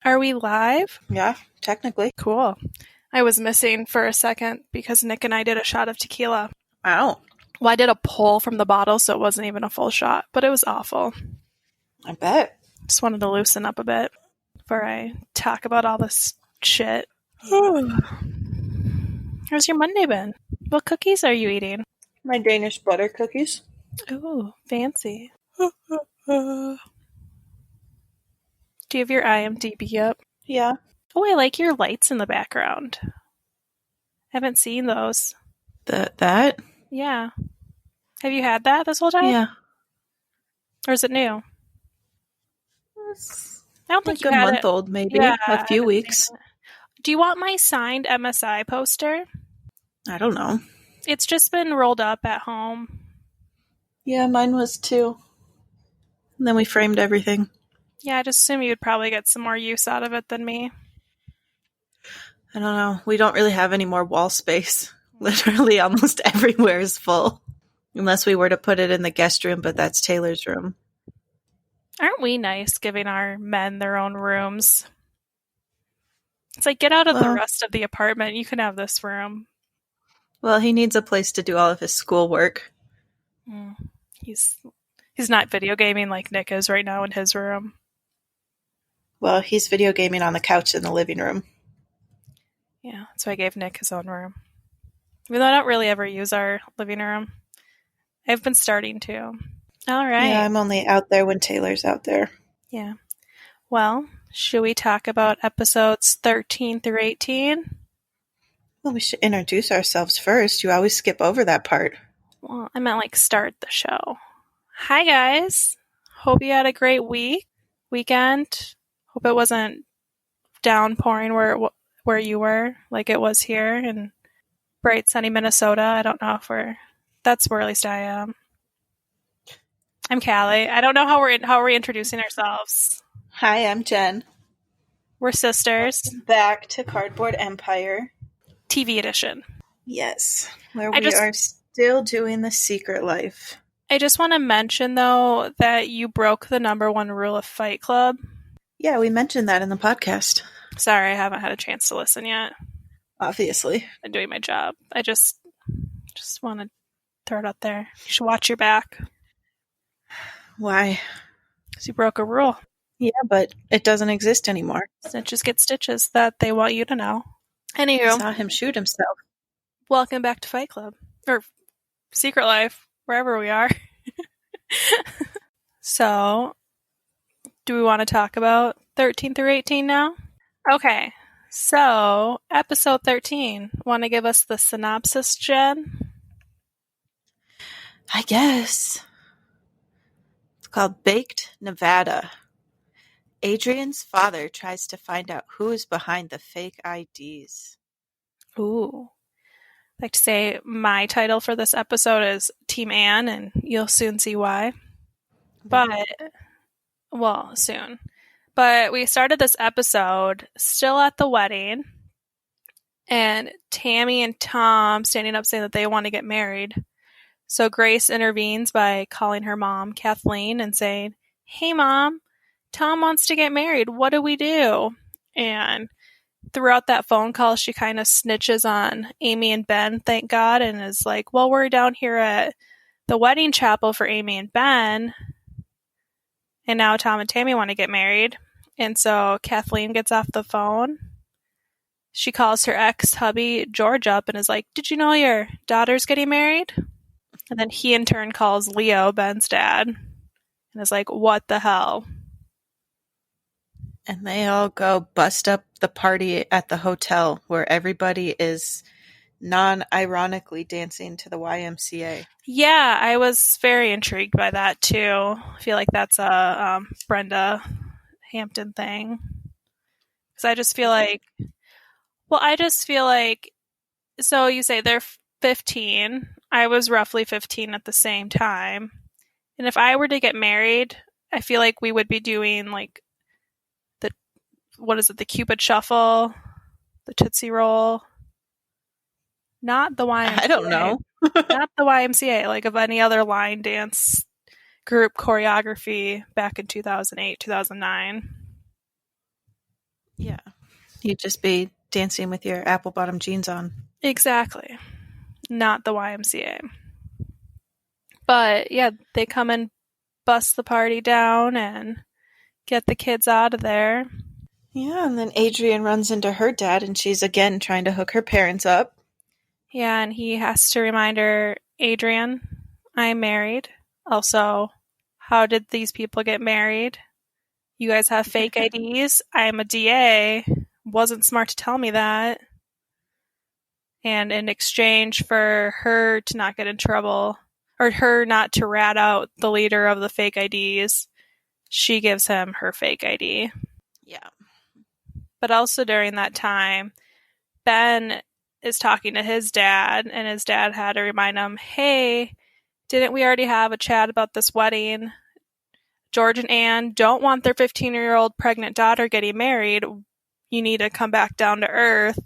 Are we live? Yeah, technically. Cool. I was missing for a second because Nick and I did a shot of tequila. Wow. Well, I did a pull from the bottle, so it wasn't even a full shot, but it was awful. I bet. Just wanted to loosen up a bit before I talk about all this shit. How's your Monday been? What cookies are you eating? My Danish butter cookies. Ooh, fancy. Do you have your IMDb up? Yeah. Oh, I like your lights in the background. I haven't seen those. That? Yeah. Have you had that this whole time? Yeah. Or is it new? It's I don't think like you a had month it. old, maybe. Yeah, A few weeks. Do you want my signed MSI poster? I don't know. It's just been rolled up at home. Yeah, mine was too. And then we framed everything. Yeah, I just assume you'd probably get some more use out of it than me. I don't know. We don't really have any more wall space. Literally almost everywhere is full. Unless we were to put it in the guest room, but that's Taylor's room. Aren't we nice giving our men their own rooms? It's like, get out of the rest of the apartment. You can have this room. Well, he needs a place to do all of his schoolwork. He's not video gaming like Nick is right now in his room. Well, he's video gaming on the couch in the living room. Yeah, so I gave Nick his own room. Even though I don't really ever use our living room. I've been starting to. All right. Yeah, I'm only out there when Taylor's out there. Yeah. Well, should we talk about episodes 13 through 18? Well, we should introduce ourselves first. You always skip over that part. Well, I meant like start the show. Hi, guys. Hope you had a great weekend. Hope it wasn't downpouring where you were, like it was here in bright, sunny Minnesota. I don't know if that's where at least I am. I'm Callie. I don't know how we're introducing ourselves. Hi, I'm Jen. We're sisters. Back to Cardboard Empire. TV edition. Yes, where we are still doing The Secret Life. I just want to mention, though, that you broke the number one rule of Fight Club. Yeah, we mentioned that in the podcast. Sorry, I haven't had a chance to listen yet. Obviously. I'm doing my job. I just want to throw it out there. You should watch your back. Why? Because you broke a rule. Yeah, but it doesn't exist anymore. Snitches get stitches that they want you to know. Anywho. I saw him shoot himself. Welcome back to Fight Club. Or Secret Life, wherever we are. So, do we want to talk about 13 through 18 now? Okay. So, episode 13. Want to give us the synopsis, Jen? I guess. It's called Baked Nevada. Adrian's father tries to find out who is behind the fake IDs. Ooh. I'd like to say my title for this episode is Team Anne, and you'll soon see why. Soon. But we started this episode still at the wedding, and Tammy and Tom standing up saying that they want to get married. So Grace intervenes by calling her mom, Kathleen, and saying, "Hey, Mom, Tom wants to get married. What do we do?" And throughout that phone call, she kind of snitches on Amy and Ben, thank God, and is like, well, we're down here at the wedding chapel for Amy and Ben, and now Tom and Tammy want to get married. And so Kathleen gets off the phone. She calls her ex-hubby, George, up and is like, did you know your daughter's getting married? And then he in turn calls Leo, Ben's dad, and is like, what the hell? And they all go bust up the party at the hotel where everybody is non-ironically dancing to the YMCA. Yeah, I was very intrigued by that too. I feel like that's a Brenda Hampton thing. Because I just feel like, so you say they're 15. I was roughly 15 at the same time. And if I were to get married, I feel like we would be doing like the Cupid Shuffle, the Tootsie Roll. Not the YMCA. I don't know. Not the YMCA, like of any other line dance group choreography back in 2008, 2009. Yeah. You'd just be dancing with your apple bottom jeans on. Exactly. Not the YMCA. But yeah, they come and bust the party down and get the kids out of there. Yeah, and then Adrian runs into her dad, and she's again trying to hook her parents up. Yeah, and he has to remind her, Adrian, I'm married. Also, how did these people get married? You guys have fake IDs. I'm a DA. Wasn't smart to tell me that. And in exchange for her to not get in trouble, or her not to rat out the leader of the fake IDs, she gives him her fake ID. Yeah. But also during that time, Ben is talking to his dad, and his dad had to remind him, hey, didn't we already have a chat about this wedding? George and Anne don't want their 15-year-old pregnant daughter getting married. You need to come back down to earth.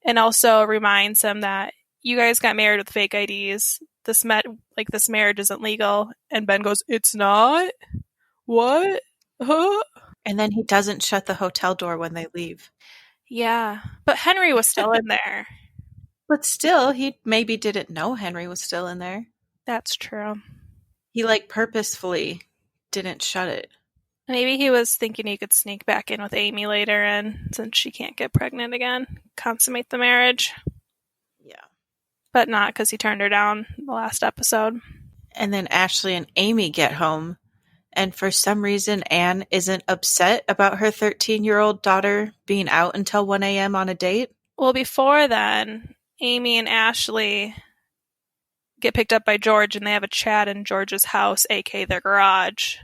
And also reminds him that you guys got married with fake IDs. This marriage isn't legal. And Ben goes, it's not? What? Huh? And then he doesn't shut the hotel door when they leave. Yeah, but Henry was still in there. But still, he maybe didn't know Henry was still in there. That's true. He, purposefully didn't shut it. Maybe he was thinking he could sneak back in with Amy later, and since she can't get pregnant again, consummate the marriage. Yeah. But not because he turned her down the last episode. And then Ashley and Amy get home, and for some reason, Anne isn't upset about her 13-year-old daughter being out until 1 a.m. on a date. Well, before then, Amy and Ashley get picked up by George, and they have a chat in George's house, aka their garage.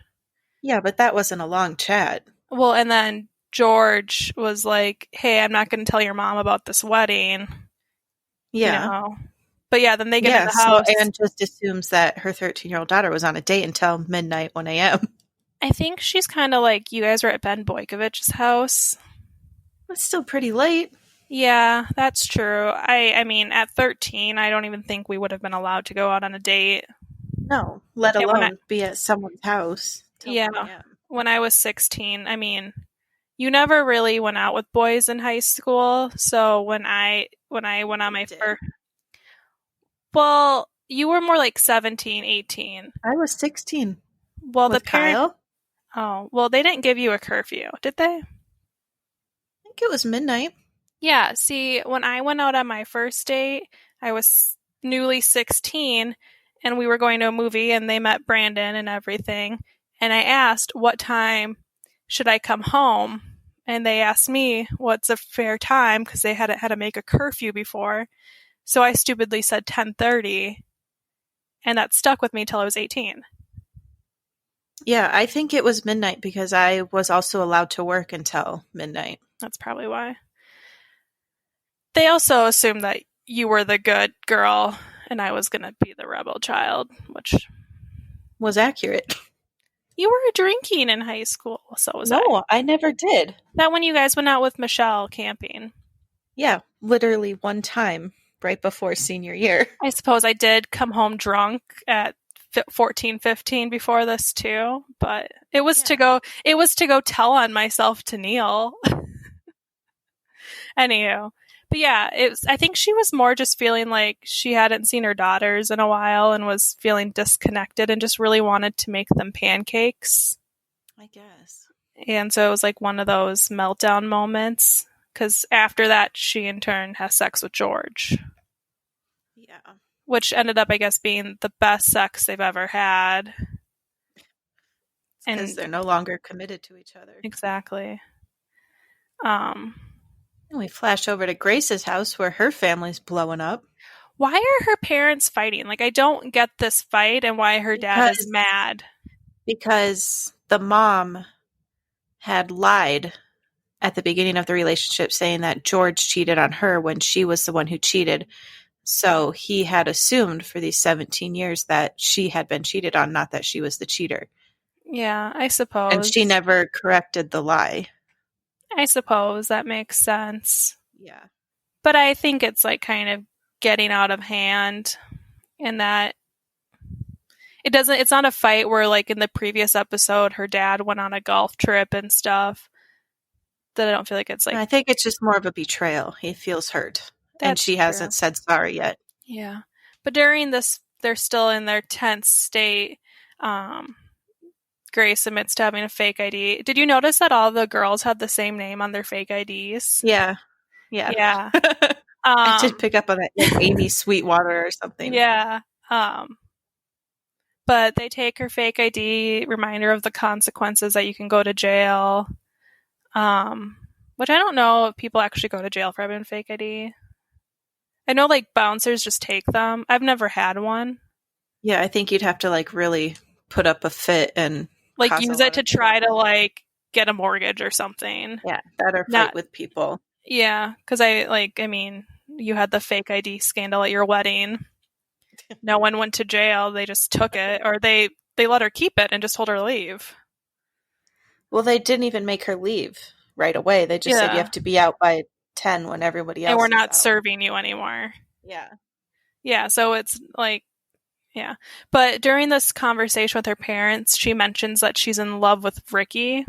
Yeah, but that wasn't a long chat. Well, and then George was like, hey, I'm not going to tell your mom about this wedding. Yeah. You know? But yeah, then they get in the house. So Anne just assumes that her 13-year-old daughter was on a date until midnight, 1 a.m. I think she's kind of like, you guys were at Ben Boykovich's house. It's still pretty late. Yeah, that's true. I mean, at 13, I don't even think we would have been allowed to go out on a date. No, let alone be at someone's house. Yeah, when I was 16, I mean, you never really went out with boys in high school. So when I went on my first, well, you were more like 17, 18. I was 16. Well, with Kyle. Oh, well, they didn't give you a curfew, did they? I think it was midnight. Yeah, see, when I went out on my first date, I was newly 16, and we were going to a movie, and they met Brandon and everything. And I asked, what time should I come home? And they asked me, what's a fair time? Because they hadn't had to make a curfew before. So I stupidly said 10:30. And that stuck with me till I was 18. Yeah, I think it was midnight because I was also allowed to work until midnight. That's probably why. They also assumed that you were the good girl and I was going to be the rebel child, which was accurate. You were drinking in high school, so was I. No, I never did. That when you guys went out with Michelle camping. Yeah, literally one time right before senior year. I suppose I did come home drunk at 14, 15 before this too, but it was to go tell on myself to Neil. Anywho. But yeah, I think she was more just feeling like she hadn't seen her daughters in a while and was feeling disconnected and just really wanted to make them pancakes. I guess. And so it was like one of those meltdown moments, because after that, she in turn has sex with George. Yeah. Which ended up, I guess, being the best sex they've ever had. Because they're no longer committed to each other. Exactly. And we flash over to Grace's house where her family's blowing up. Why are her parents fighting? Like, I don't get this fight and why her dad is mad. Because the mom had lied at the beginning of the relationship saying that George cheated on her when she was the one who cheated. So he had assumed for these 17 years that she had been cheated on, not that she was the cheater. Yeah, I suppose. And she never corrected the lie. I suppose that makes sense. Yeah. But I think it's like kind of getting out of hand in that it's not a fight where like in the previous episode her dad went on a golf trip and stuff. that I don't feel like it's like... I think it's just more of a betrayal. He feels hurt. And she hasn't said sorry yet. Yeah. But during this, they're still in their tense state. Grace admits to having a fake ID. Did you notice that all the girls had the same name on their fake IDs? Yeah. I did pick up on that, like Amy Sweetwater or something. Yeah. But they take her fake ID, reminder of the consequences that you can go to jail. Which I don't know if people actually go to jail for having a fake ID. I know like bouncers just take them. I've never had one. Yeah, I think you'd have to like really put up a fit and like use it to try to like get a mortgage or something. Yeah, that or fight with people. Yeah, because I mean, you had the fake ID scandal at your wedding. No one went to jail. They just took it, or they let her keep it and just told her to leave. Well, they didn't even make her leave right away. They just said you have to be out by 10 when everybody else and we're is not out. serving you anymore. Yeah, so it's like, yeah. But during this conversation with her parents, she mentions that she's in love with Ricky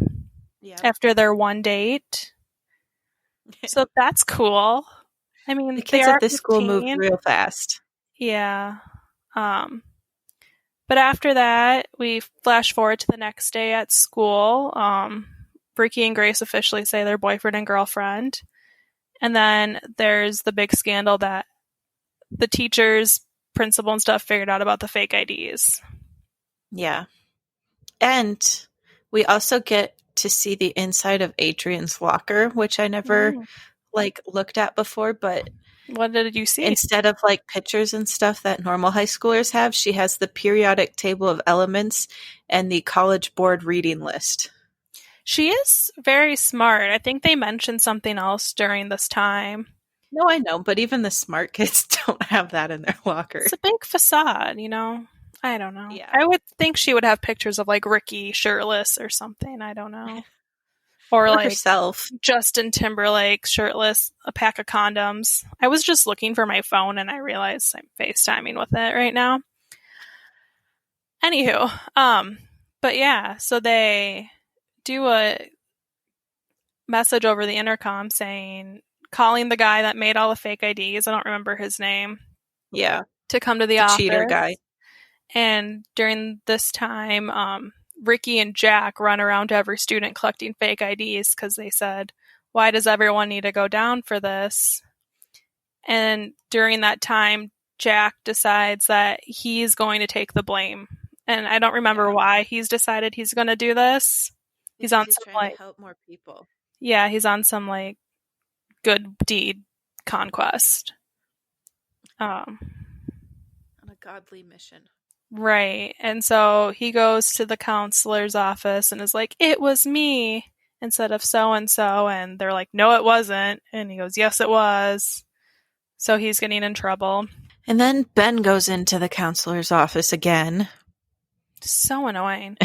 after their one date. So that's cool. I mean, the kids at this school move real fast. Yeah. But after that, we flash forward to the next day at school. Ricky and Grace officially say they're boyfriend and girlfriend. And then there's the big scandal that the teachers, principal and stuff figured out about the fake IDs. Yeah. And we also get to see the inside of Adrian's locker, which I never looked at before, but what did you see? Instead of like pictures and stuff that normal high schoolers have, she has the periodic table of elements and the College Board reading list. She is very smart. I think they mentioned something else during this time. No, I know, but even the smart kids don't have that in their locker. It's a big facade, you know? I don't know. Yeah. I would think she would have pictures of like Ricky shirtless or something. I don't know. Or like herself. Justin Timberlake shirtless, a pack of condoms. I was just looking for my phone and I realized I'm FaceTiming with it right now. Anywho, but yeah, so they do a message over the intercom calling the guy that made all the fake IDs, I don't remember his name. Yeah. To come to the office. Cheater guy. And during this time, Ricky and Jack run around to every student collecting fake IDs because they said, why does everyone need to go down for this? And during that time, Jack decides that he's going to take the blame. And I don't remember why he's decided he's going to do this. He's on some trying to help more people. Yeah, he's on some like good deed conquest. On a godly mission. Right. And so he goes to the counselor's office and is like, it was me instead of so-and-so. And they're like, no, it wasn't. And he goes, yes, it was. So he's getting in trouble. And then Ben goes into the counselor's office again. So annoying.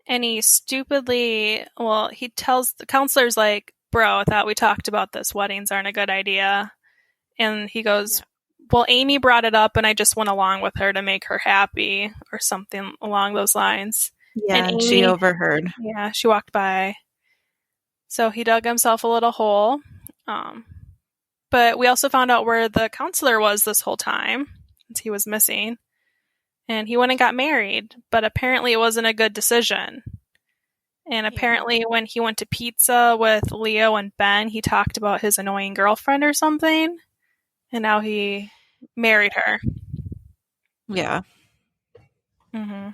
And he stupidly, he tells the counselor's like, bro, I thought we talked about this. Weddings aren't a good idea. And he goes, well, Amy brought it up and I just went along with her to make her happy or something along those lines. Yeah, and Amy, she overheard. Yeah, she walked by. So he dug himself a little hole. But we also found out where the counselor was this whole time, since he was missing. And he went and got married, but apparently it wasn't a good decision. And apparently when he went to pizza with Leo and Ben, he talked about his annoying girlfriend or something. And now he married her. Yeah. Mm-hmm.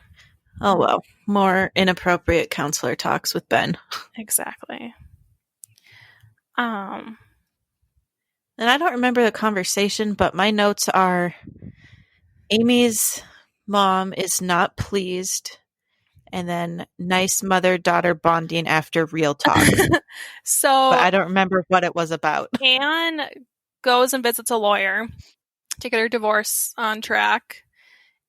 Oh, well. More inappropriate counselor talks with Ben. Exactly. And I don't remember the conversation, but my notes are Amy's mom is not pleased, and then nice mother-daughter bonding after real talk. But I don't remember what it was about. Anne goes and visits a lawyer to get her divorce on track.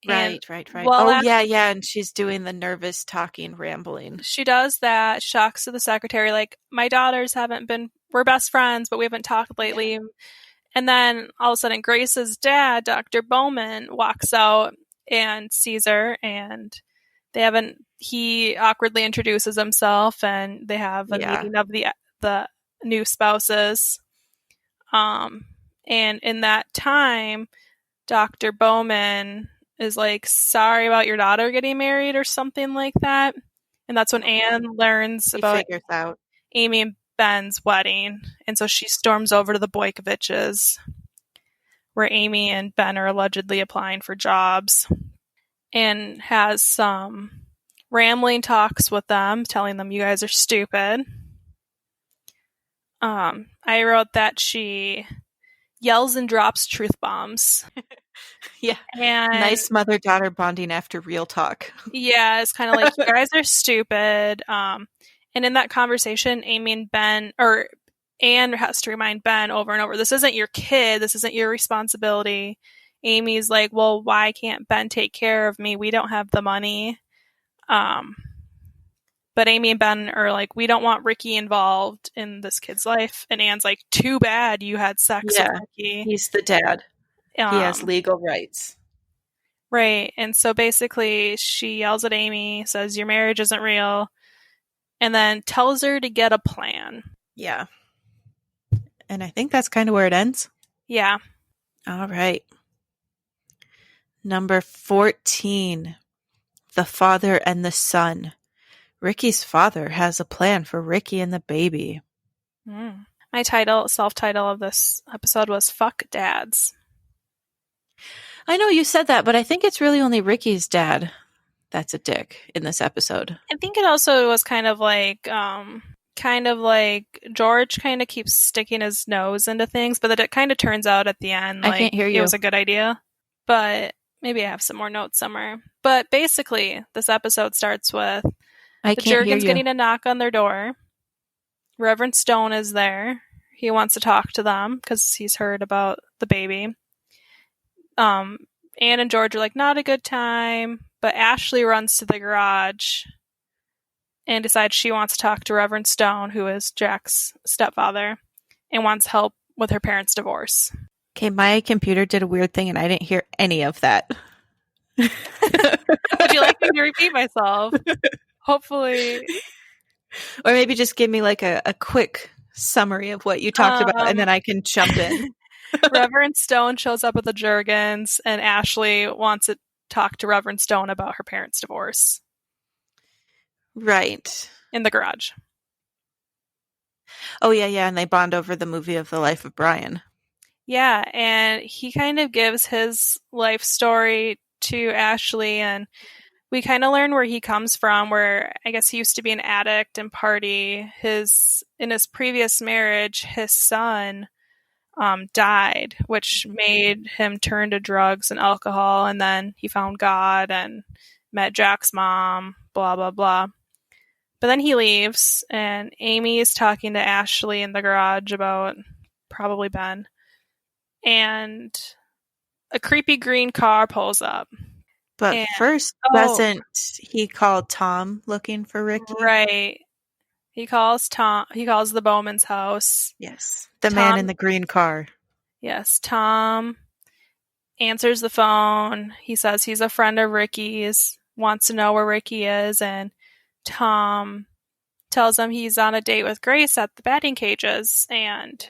Right. Well, yeah, and she's doing the nervous talking, rambling. She does that. She talks to the secretary like, my daughters we're best friends, but we haven't talked lately. Yeah. And then all of a sudden, Grace's dad, Dr. Bowman, walks out and sees her, and he awkwardly introduces himself, and they have a meeting of the new spouses. And in that time, Dr. Bowman is like, sorry about your daughter getting married or something like that. And that's when Anne learns about figures out Amy and Ben's wedding. And so she storms over to the Boykoviches, where Amy and Ben are allegedly applying for jobs, and has some rambling talks with them, telling them you guys are stupid. I wrote that she yells and drops truth bombs. Yeah. And nice mother-daughter bonding after real talk. Yeah, it's kind of like, you guys are stupid. And in that conversation, Amy and Ben, or Anne has to remind Ben over and over, this isn't your kid. This isn't your responsibility. Amy's like, well, why can't Ben take care of me? We don't have the money. But Amy and Ben are like, we don't want Ricky involved in this kid's life. And Anne's like, too bad you had sex with Ricky. He's the dad. He has legal rights. Right. And so basically she yells at Amy, says, your marriage isn't real, and then tells her to get a plan. Yeah. And I think that's kind of where it ends. Yeah. All right. Number 14. The father and the son. Ricky's father has a plan for Ricky and the baby. My self-title of this episode was Fuck Dads. I know you said that, but I think it's really only Ricky's dad that's a dick in this episode. I think it also was kind of like George kind of keeps sticking his nose into things, but that it kind of turns out at the end like, I can't hear you. It was a good idea. But maybe I have some more notes somewhere. But basically, this episode starts with the Jurgens getting a knock on their door. Reverend Stone is there. He wants to talk to them because he's heard about the baby. Anne and George are like, not a good time. But Ashley runs to the garage and decides she wants to talk to Reverend Stone, who is Jack's stepfather, and wants help with her parents' divorce. Okay, my computer did a weird thing and I didn't hear any of that. Would you like me to repeat myself? Hopefully. Or maybe just give me like a quick summary of what you talked about and then I can jump in. Reverend Stone shows up at the Jurgens and Ashley wants to talk to Reverend Stone about her parents' divorce. Right. In the garage. Oh, yeah. And they bond over the movie of the life of Brian. Yeah, and he kind of gives his life story to Ashley, and we kind of learn where he comes from, where I guess he used to be an addict and party. In his previous marriage, his son died, which made him turn to drugs and alcohol, and then he found God and met Jack's mom, blah, blah, blah. But then he leaves, and Amy is talking to Ashley in the garage about probably Ben. And a creepy green car pulls up. But first, doesn't he call Tom looking for Ricky? Right. He calls the Bowman's house. Yes. The man in the green car. Yes. Tom answers the phone. He says he's a friend of Ricky's, wants to know where Ricky is, and Tom tells him he's on a date with Grace at the batting cages, and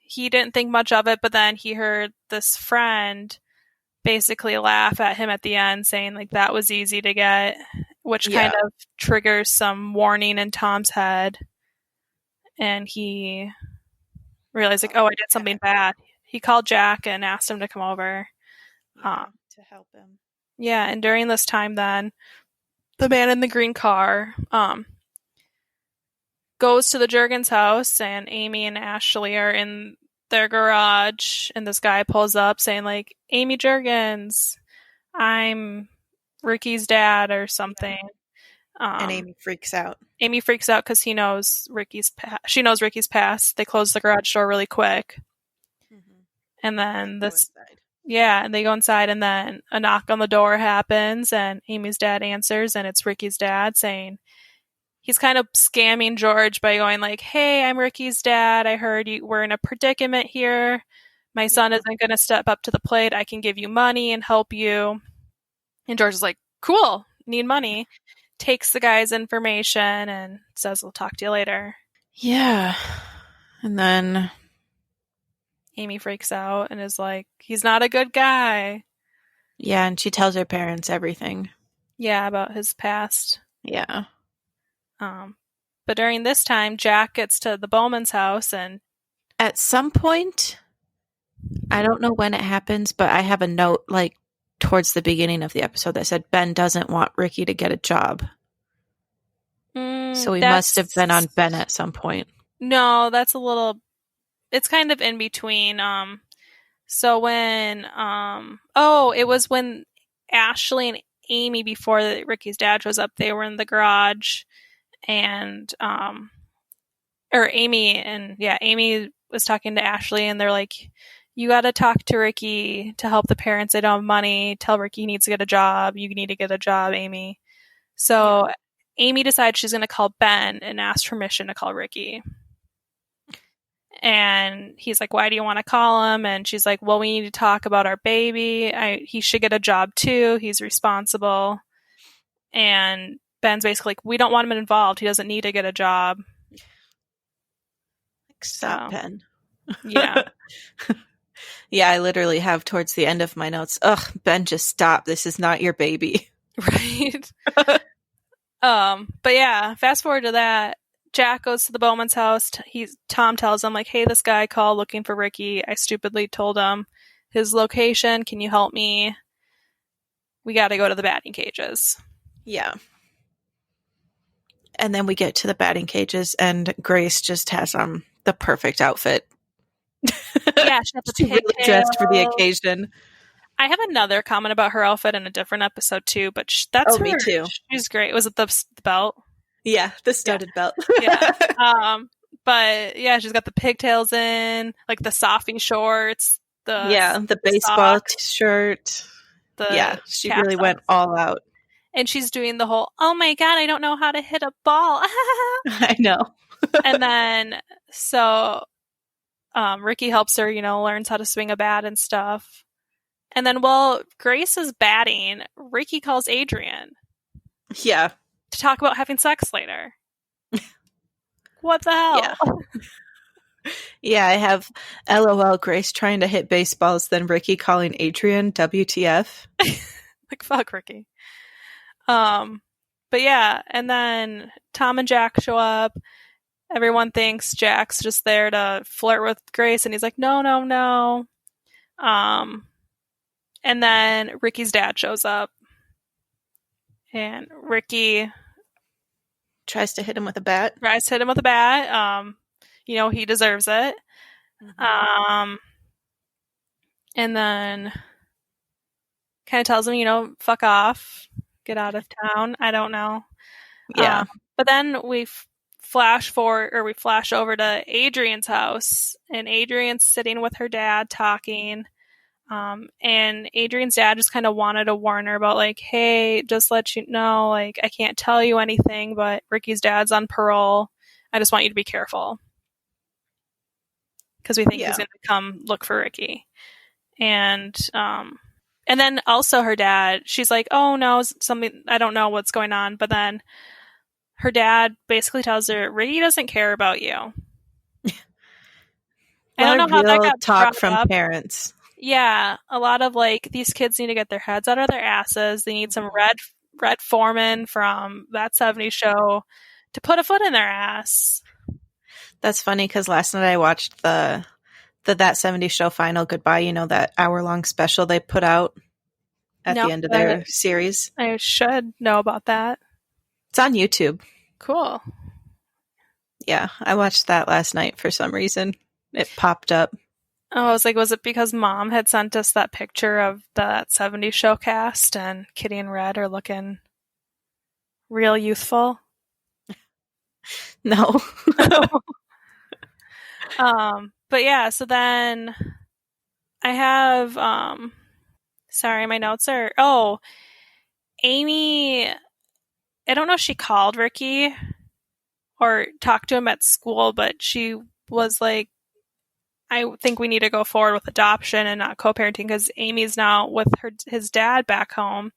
he didn't think much of it, but then he heard this friend basically laugh at him at the end, saying like that was easy to get, which kind of triggers some warning in Tom's head, and he realized like, oh, I did something bad. He called Jack and asked him to come over to help him. Yeah, and during this time then the man in the green car goes to the Jurgens house, and Amy and Ashley are in their garage, and this guy pulls up saying like, Amy Jurgens, I'm Ricky's dad or something. And Amy freaks out. Amy freaks out because she knows Ricky's past. They close the garage door really quick. Mm-hmm. And then and they go inside, and then a knock on the door happens, and Amy's dad answers, and it's Ricky's dad saying, he's kind of scamming George by going like, hey, I'm Ricky's dad. I heard we're in a predicament here. My son isn't going to step up to the plate. I can give you money and help you. And George is like, cool, need money. Takes the guy's information and says, we'll talk to you later. Yeah. And then Amy freaks out and is like, he's not a good guy. yeah, and she tells her parents everything. Yeah, about his past. Yeah. But during this time, Jack gets to the Bowman's house and At some point, I don't know when it happens, but I have a note like towards the beginning of the episode that said Ben doesn't want Ricky to get a job. So he must have been on Ben at some point. No, that's a little, it's kind of in between. So when, it was when Ashley and Amy, before Ricky's dad shows up, they were in the garage and, Amy was talking to Ashley and they're like, you got to talk to Ricky to help the parents. They don't have money. Tell Ricky he needs to get a job. You need to get a job, Amy. So Amy decides she's going to call Ben and ask permission to call Ricky. And he's like, why do you want to call him? And she's like, well, we need to talk about our baby. He should get a job too. He's responsible. And Ben's basically like, we don't want him involved. He doesn't need to get a job. Stop, Ben. Yeah. Yeah, I literally have towards the end of my notes, ugh, Ben, just stop. This is not your baby. Right. But yeah, fast forward to that. Jack goes to the Bowman's house. Tom tells him, like, hey, this guy called looking for Ricky. I stupidly told him his location. Can you help me? We got to go to the batting cages. Yeah. And then we get to the batting cages, and Grace just has the perfect outfit. Yeah, she really dressed for the occasion. I have another comment about her outfit in a different episode too, but that's her. Me too. She's great. Was it the belt? Yeah, the studded belt. Yeah. But yeah, she's got the pigtails in, like the Sophie shorts. The baseball shirt. She really went all out. And she's doing the whole, oh my God, I don't know how to hit a ball. I know. And then, so Ricky helps her, learns how to swing a bat and stuff. And then while Grace is batting, Ricky calls Adrian. Yeah. To talk about having sex later. What the hell? Yeah, I have LOL Grace trying to hit baseballs, then Ricky calling Adrian WTF. Like, fuck Ricky. But yeah, and then Tom and Jack show up. Everyone thinks Jack's just there to flirt with Grace, and he's like, no. And then Ricky's dad shows up. And Ricky tries to hit him with a bat. He deserves it. Mm-hmm. And then kind of tells him, fuck off. Get out of town. I don't know. Yeah. But then we flash over to Adrian's house, and Adrian's sitting with her dad talking. And Adrian's dad just kind of wanted to warn her about, like, hey, just let you know, like, I can't tell you anything, but Ricky's dad's on parole. I just want you to be careful. Because we think he's going to come look for Ricky. And then also her dad, she's like, oh no, something, I don't know what's going on. But then her dad basically tells her, Ricky doesn't care about you. I don't know how that got talk from up. Parents. Yeah, a lot of, like, these kids need to get their heads out of their asses. They need some Red Foreman from That 70s Show to put a foot in their ass. That's funny because last night I watched the That 70s Show Final Goodbye, that hour-long special they put out at the end of their series. I should know about that. It's on YouTube. Cool. Yeah, I watched that last night for some reason. It popped up. Oh, I was like, was it because Mom had sent us that picture of That 70s Show cast and Kitty and Red are looking real youthful? No. But yeah, so then I have, sorry, my notes are, Amy, I don't know if she called Ricky or talked to him at school, but she was like, I think we need to go forward with adoption and not co-parenting because Amy's now with his dad back home.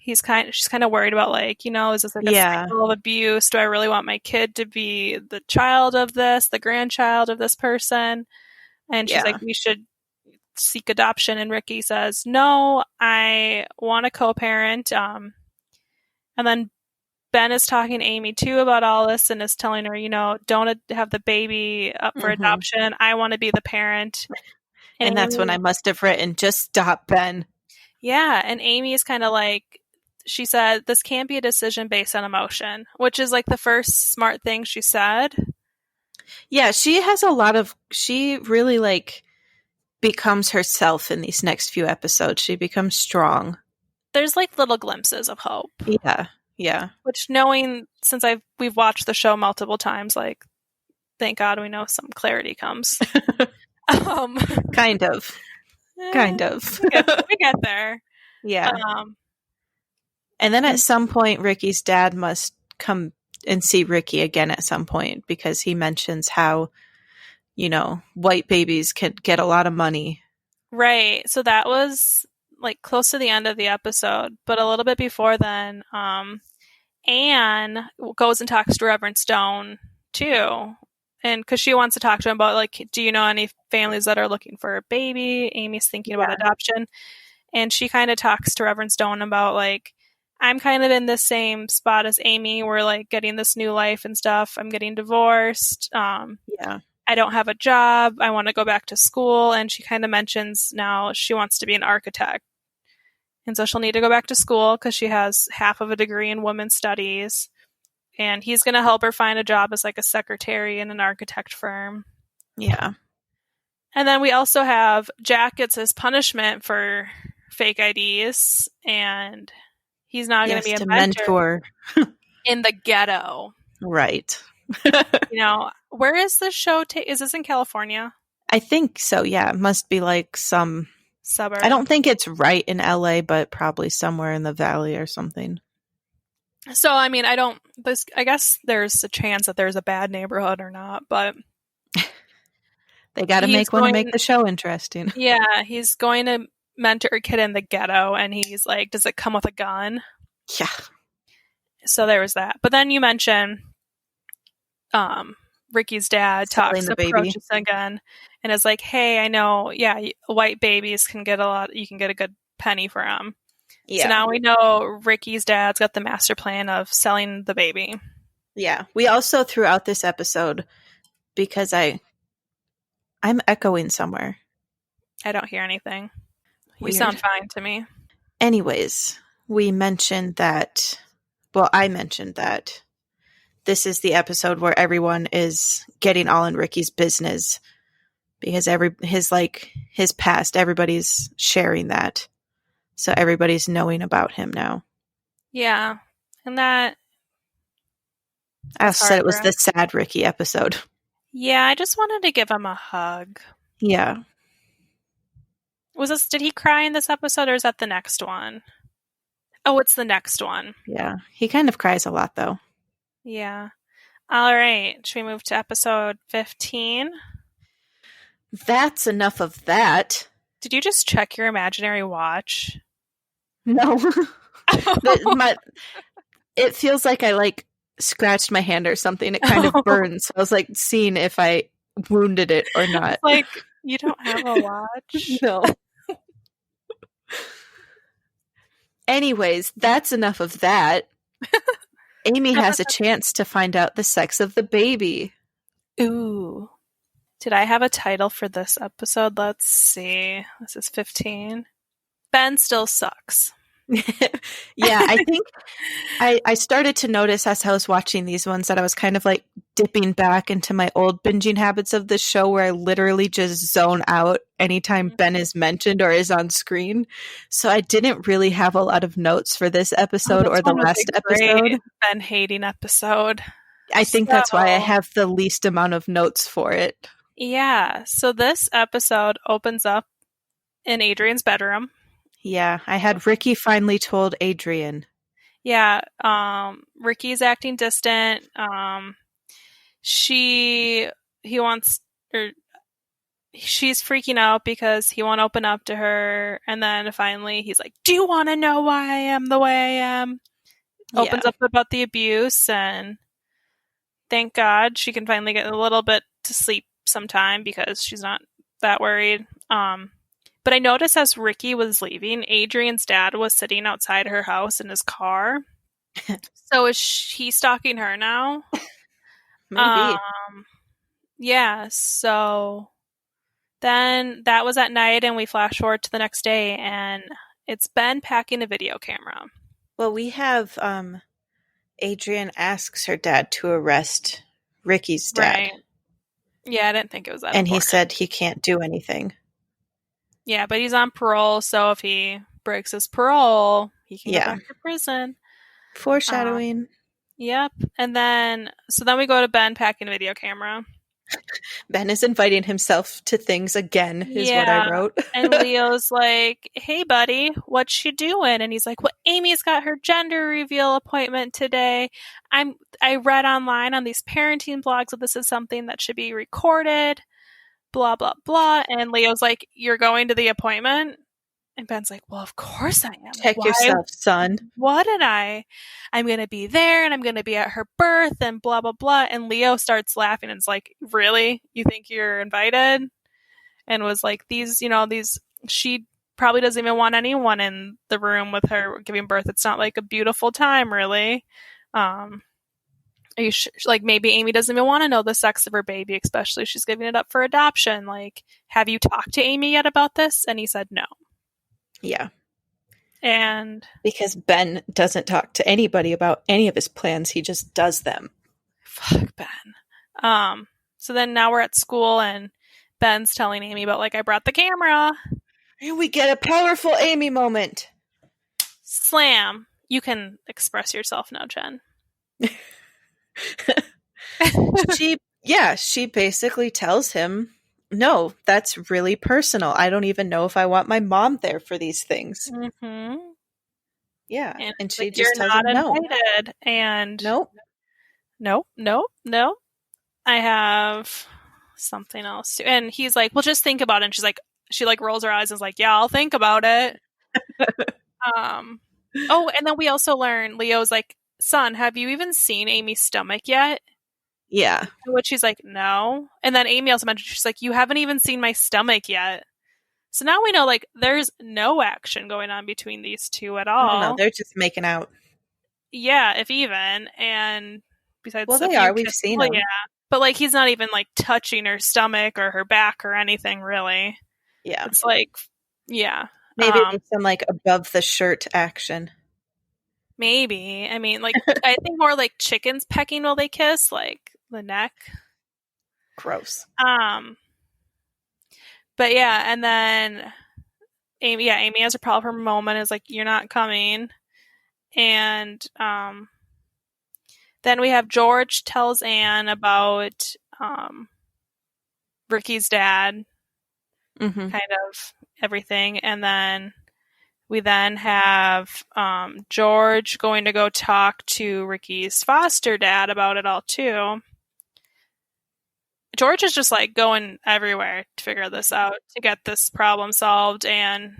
she's kind of worried about, like, is this like a Yeah. cycle of abuse? Do I really want my kid to be the child of this, the grandchild of this person? And she's like, Yeah. we should seek adoption. And Ricky says, no, I want a co-parent. And then Ben is talking to Amy too about all this and is telling her, don't have the baby up for adoption. I want to be the parent. And that's when I must have written, just stop, Ben. Yeah. And Amy is kind of like, she said, this can't be a decision based on emotion, which is like the first smart thing she said. Yeah, she really like becomes herself in these next few episodes. She becomes strong. There's like little glimpses of hope. Yeah. Yeah. Which, knowing, since we've watched the show multiple times, like, thank God we know some clarity comes. Kind of. We get there. Yeah. And then at some point, Ricky's dad must come and see Ricky again at some point, because he mentions how, white babies can get a lot of money. Right. So that was like close to the end of the episode, but a little bit before then, Anne goes and talks to Reverend Stone too. And because she wants to talk to him about, like, do you know any families that are looking for a baby? Amy's thinking about adoption. And she kind of talks to Reverend Stone about, like, I'm kind of in the same spot as Amy. We're like getting this new life and stuff. I'm getting divorced. Yeah. I don't have a job. I want to go back to school. And she kind of mentions now she wants to be an architect. And so she'll need to go back to school because she has half of a degree in women's studies. And he's going to help her find a job as like a secretary in an architect firm. Yeah. And then we also have Jack gets his punishment for fake IDs, and he's now going to be a mentor in the ghetto. Right. Where is this show? Is this in California? I think so. Yeah. It must be like some suburb. I don't think it's right in LA, but probably somewhere in the valley or something. So, I mean, I guess there's a chance that there's a bad neighborhood or not, but they got to make one to make the show interesting. Yeah. He's going to mentor a kid in the ghetto, and he's like, does it come with a gun? Yeah. So there was that. But then you mentioned Ricky's dad approaches again and is like, hey, I know, white babies can get you can get a good penny for them. Yeah. So now we know Ricky's dad's got the master plan of selling the baby. Yeah. We also, throughout this episode, because I'm echoing somewhere. I don't hear anything. Weird. You sound fine to me. Anyways, I mentioned that this is the episode where everyone is getting all in Ricky's business, because his past, everybody's sharing that. So everybody's knowing about him now. Yeah. And that... I said it was the sad Ricky episode. Yeah, I just wanted to give him a hug. Yeah. Did he cry in this episode, or is that the next one? Oh, it's the next one. Yeah. He kind of cries a lot, though. Yeah. All right. Should we move to episode 15? That's enough of that. Did you just check your imaginary watch? No. It feels like I scratched my hand or something. It kind of burns. So I was seeing if I wounded it or not. You don't have a watch? No. Anyways, that's enough of that. Amy has a chance to find out the sex of the baby. Ooh. Did I have a title for this episode? Let's see. This is 15. Ben still sucks. Yeah, I think I started to notice as I was watching these ones that I was kind of dipping back into my old binging habits of the show, where I literally just zone out anytime Ben is mentioned or is on screen. So I didn't really have a lot of notes for this episode or the last episode. Ben hating episode. I think that's why I have the least amount of notes for it. Yeah. So this episode opens up in Adrian's bedroom. Yeah, I had Ricky finally told Adrian. Yeah, Ricky's acting distant. He she's freaking out because he won't open up to her. And then finally he's like, do you want to know why I am the way I am? Opens Yeah. up about the abuse, and thank God she can finally get a little bit to sleep sometime because she's not that worried. But I noticed as Ricky was leaving, Adrian's dad was sitting outside her house in his car. So is he stalking her now? Maybe. Yeah, so then that was at night, and we flash forward to the next day, and it's Ben packing a video camera. Well, we have Adrian asks her dad to arrest Ricky's dad. Right. Yeah, I didn't think it was that And important. he said he can't do anything. Yeah, but he's on parole, so if he breaks his parole, he can go back to prison. Foreshadowing. Yep. And then, so then we go to Ben packing a video camera. Ben is inviting himself to things again, is what I wrote. And Leo's like, hey, buddy, what's she doing? And he's like, well, Amy's got her gender reveal appointment today. I read online on these parenting blogs that this is something that should be recorded, blah, blah, blah. And Leo's like, you're going to the appointment? And Ben's like, well, of course I am. Check yourself, son. Wouldn't I? I'm going to be there, and I'm going to be at her birth, and blah, blah, blah. And Leo starts laughing and is like, really? You think you're invited? And was like, she probably doesn't even want anyone in the room with her giving birth. It's not like a beautiful time, really. Are you like, maybe Amy doesn't even want to know the sex of her baby, especially if she's giving it up for adoption. Like, have you talked to Amy yet about this? And he said no. Yeah. And because Ben doesn't talk to anybody about any of his plans. He just does them. Fuck Ben. So then now we're at school, and Ben's telling Amy about, like, I brought the camera. And we get a powerful Amy moment. Slam. You can express yourself now, Jen. She basically tells him, no, that's really personal. I don't even know if I want my mom there for these things. Mm-hmm. Yeah. And she like, just tells him no. Invited. And nope. No. I have something else too. And he's like, well, just think about it. And she's like, she like rolls her eyes and is like, yeah, I'll think about it. Oh, and then we also learn, Leo's like, son, have you even seen Amy's stomach yet? Yeah. To which she's like, no. And then Amy also mentioned, she's like, you haven't even seen my stomach yet. So now we know, like, there's no action going on between these two at all. No, they're just making out. Yeah, if even. And besides, well, they are. We've seen them. Yeah, but like, he's not even like touching her stomach or her back or anything, really. Yeah, it's like, yeah, maybe some like above the shirt action. Maybe. I mean, like, I think more like chickens pecking while they kiss, like the neck. Gross. But yeah, and then Amy has a problem for a moment, is like, you're not coming. And then we have George tells Anne about Ricky's dad, kind of everything. And then we then have George going to go talk to Ricky's foster dad about it all too. George is just like going everywhere to figure this out, to get this problem solved. And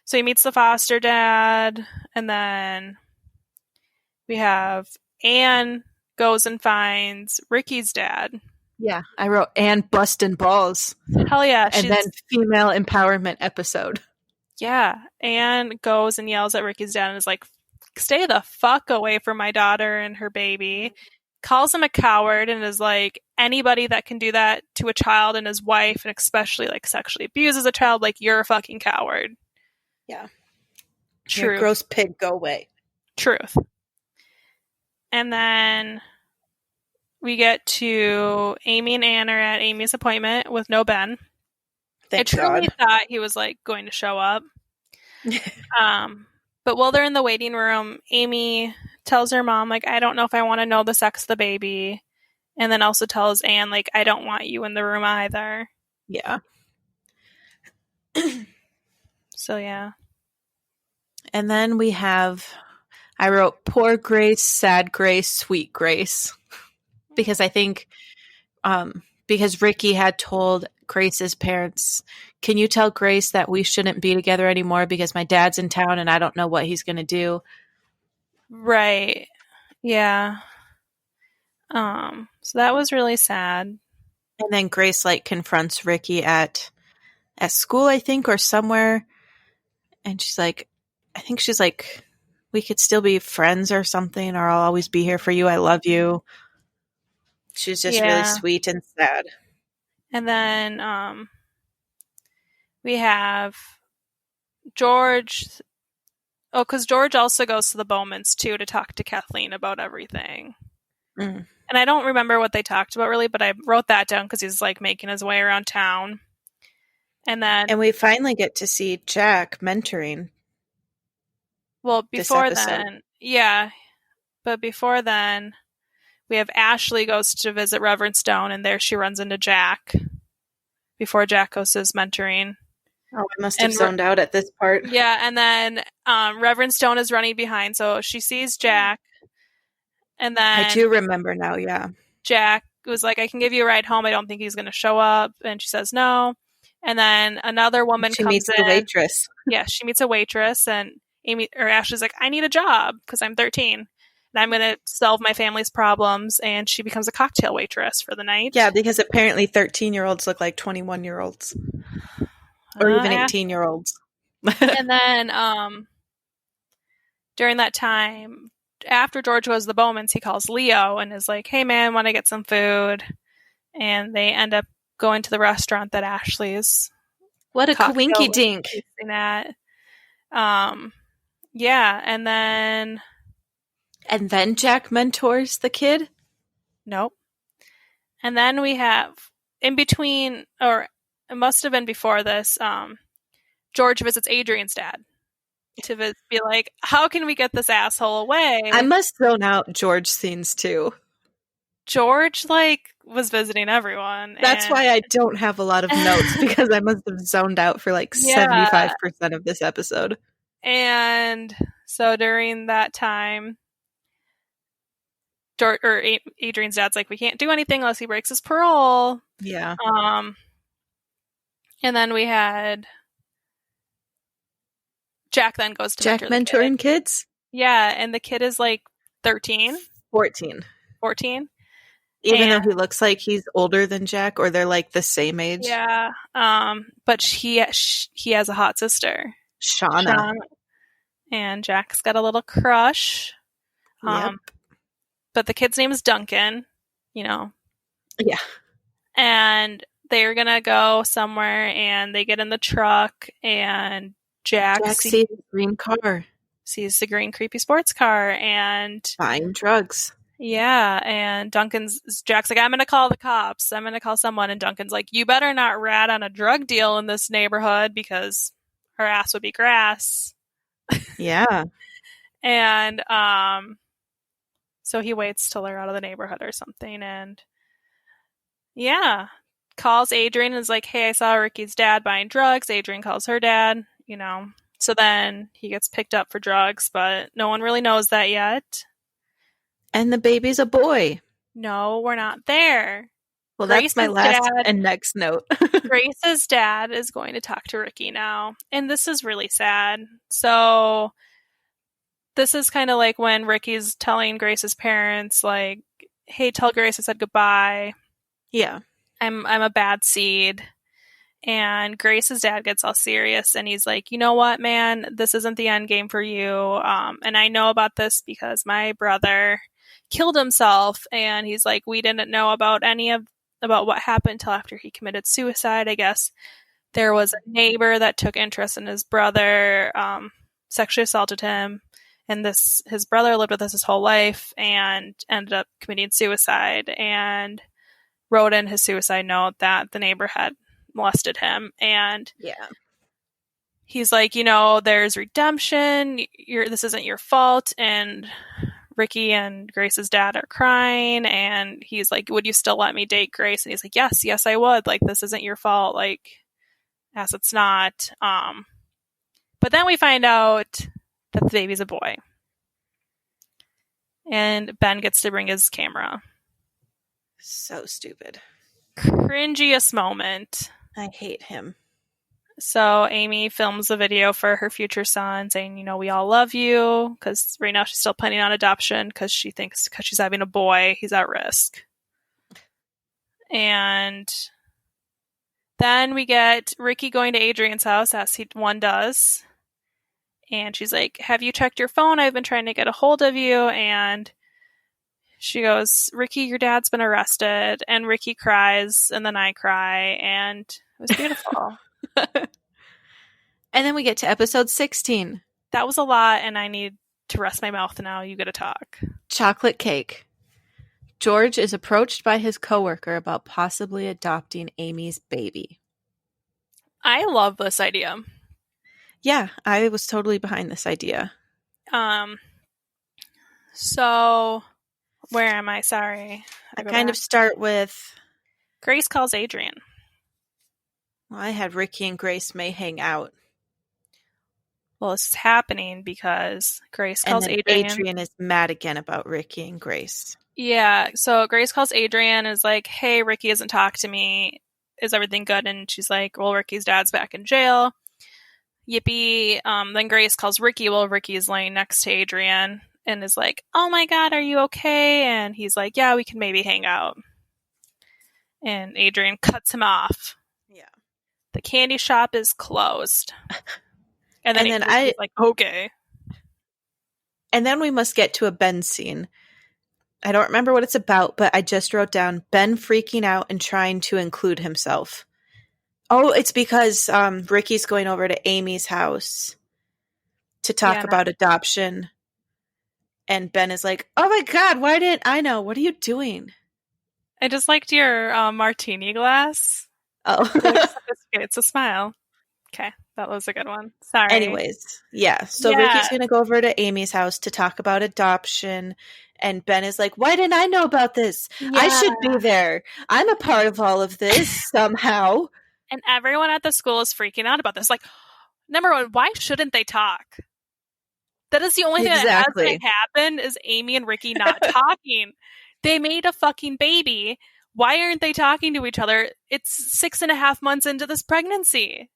so he meets the foster dad, and then we have Anne goes and finds Ricky's dad. Yeah, I wrote Anne busting balls. Hell yeah. And then female empowerment episode. Yeah, Anne goes and yells at Ricky's dad and is like, stay the fuck away from my daughter and her baby. Calls him a coward and is like, anybody that can do that to a child and his wife, and especially like sexually abuses a child, like, you're a fucking coward. Yeah. Truth. You're a gross pig, go away. Truth. And then we get to Amy and Anne are at Amy's appointment with no Ben. I truly thought he was like going to show up. But while they're in the waiting room, Amy tells her mom, like, I don't know if I want to know the sex of the baby. And then also tells Anne, like, I don't want you in the room either. Yeah. So, yeah. And then we have, I wrote poor Grace, sad Grace, sweet Grace. Because I think because Ricky had told Grace's parents, can you tell Grace that we shouldn't be together anymore because my dad's in town and I don't know what he's going to do. Right. Yeah. So that was really sad. And then Grace like confronts Ricky at school, I think, or somewhere. And she's like, I think she's like, we could still be friends or something, or I'll always be here for you. I love you. She's just really sweet and sad. And then we have George. Oh, because George also goes to the Bowmans too to talk to Kathleen about everything. Mm. And I don't remember what they talked about really, but I wrote that down because he's like making his way around town. And we finally get to see Jack mentoring. Well, before then, yeah. But before then, we have Ashley goes to visit Reverend Stone, and there she runs into Jack before Jack goes to his mentoring. Oh, I must have zoned out at this part. Yeah, and then Reverend Stone is running behind, so she sees Jack. And then I do remember now, yeah. Jack was like, I can give you a ride home. I don't think he's going to show up. And she says no. And then another woman comes in. She meets the waitress. Yeah, she meets a waitress, and Ashley's like, I need a job because I'm 13. And I'm going to solve my family's problems. And she becomes a cocktail waitress for the night. Yeah, because apparently 13-year-olds look like 21-year-olds. Or even 18-year-olds. And then during that time, after George goes to the Bowmans, he calls Leo and is like, hey, man, want to get some food? And they end up going to the restaurant that Ashley's. What a coinky dink. At. Yeah, and then... And then Jack mentors the kid? Nope. And then we have, in between, or it must have been before this, George visits Adrian's dad to be like, how can we get this asshole away? I must zone out George scenes too. George, was visiting everyone. That's why I don't have a lot of notes, because I must have zoned out for 75% of this episode. And so during that time, Adrian's dad's like, we can't do anything unless he breaks his parole. Yeah. And then we had Jack then goes to Jack mentoring kids? Yeah, and the kid is 13? 14. 14? Even though he looks like he's older than Jack, or they're the same age. Yeah. But he has a hot sister. Shauna. And Jack's got a little crush. Yep. But the kid's name is Duncan, Yeah. And they're going to go somewhere, and they get in the truck, and Jack sees the green car. Sees the green creepy sports car, and... buying drugs. Yeah, and Jack's like, I'm going to call the cops. I'm going to call someone. And Duncan's like, you better not rat on a drug deal in this neighborhood, because her ass would be grass. Yeah. And so he waits till they're out of the neighborhood or something, and calls Adrian and is like, hey, I saw Ricky's dad buying drugs. Adrian calls her dad, So then he gets picked up for drugs, but no one really knows that yet. And the baby's a boy. No, we're not there. Well, Grace's that's my last and next note. Grace's dad is going to talk to Ricky now. And this is really sad. So this is kind of like when Ricky's telling Grace's parents, hey, tell Grace I said goodbye. Yeah. I'm a bad seed. And Grace's dad gets all serious, and he's like, you know what, man, this isn't the end game for you. And I know about this because my brother killed himself, and he's like, we didn't know about what happened until after he committed suicide. I guess there was a neighbor that took interest in his brother, sexually assaulted him, and his brother lived with us his whole life and ended up committing suicide, and wrote in his suicide note that the neighbor had molested him. And he's like, there's redemption. This isn't your fault. And Ricky and Grace's dad are crying, and he's like, would you still let me date Grace? And he's like, yes, I would. This isn't your fault. Yes, it's not. But then we find out that the baby's a boy. And Ben gets to bring his camera. So stupid. cringiest moment. I hate him. So Amy films a video for her future son saying, we all love you, because right now she's still planning on adoption because she thinks because she's having a boy, he's at risk. And then we get Ricky going to Adrian's house, as one does. And she's like, have you checked your phone? I've been trying to get a hold of you. And she goes, Ricky, your dad's been arrested. And Ricky cries, and then I cry, and it was beautiful. And then we get to episode 16. That was a lot, and I need to rest my mouth now. You get to talk. Chocolate cake. George is approached by his coworker about possibly adopting Amy's baby. I love this idea. Yeah, I was totally behind this idea. So where am I? Sorry. I kind of start with Grace calls Adrian. Well, I had Ricky and Grace may hang out. Well, this is happening because Grace calls Adrian. Adrian is mad again about Ricky and Grace. Yeah, so Grace calls Adrian and is like, hey, Ricky hasn't talked to me. Is everything good? And she's like, well, Ricky's dad's back in jail. Yippee. Then Grace calls Ricky while Ricky is laying next to Adrian and is like, oh my God, are you okay? And he's like, yeah, we can maybe hang out. And Adrian cuts him off. Yeah. The candy shop is closed. And then I like, okay. And then we must get to a Ben scene. I don't remember what it's about, but I just wrote down Ben freaking out and trying to include himself. Oh, it's because Ricky's going over to Amy's house to talk about adoption. And Ben is like, oh my God, why didn't I know? What are you doing? I just liked your martini glass. Oh. It's a smile. Okay, that was a good one. Sorry. Anyways, yeah. So Ricky's going to go over to Amy's house to talk about adoption. And Ben is like, why didn't I know about this? Yeah. I should be there. I'm a part of all of this somehow. And everyone at the school is freaking out about this. Like, number one, why shouldn't they talk? That is the only thing that has to happen is Amy and Ricky not talking. They made a fucking baby. Why aren't they talking to each other? It's 6.5 months into this pregnancy.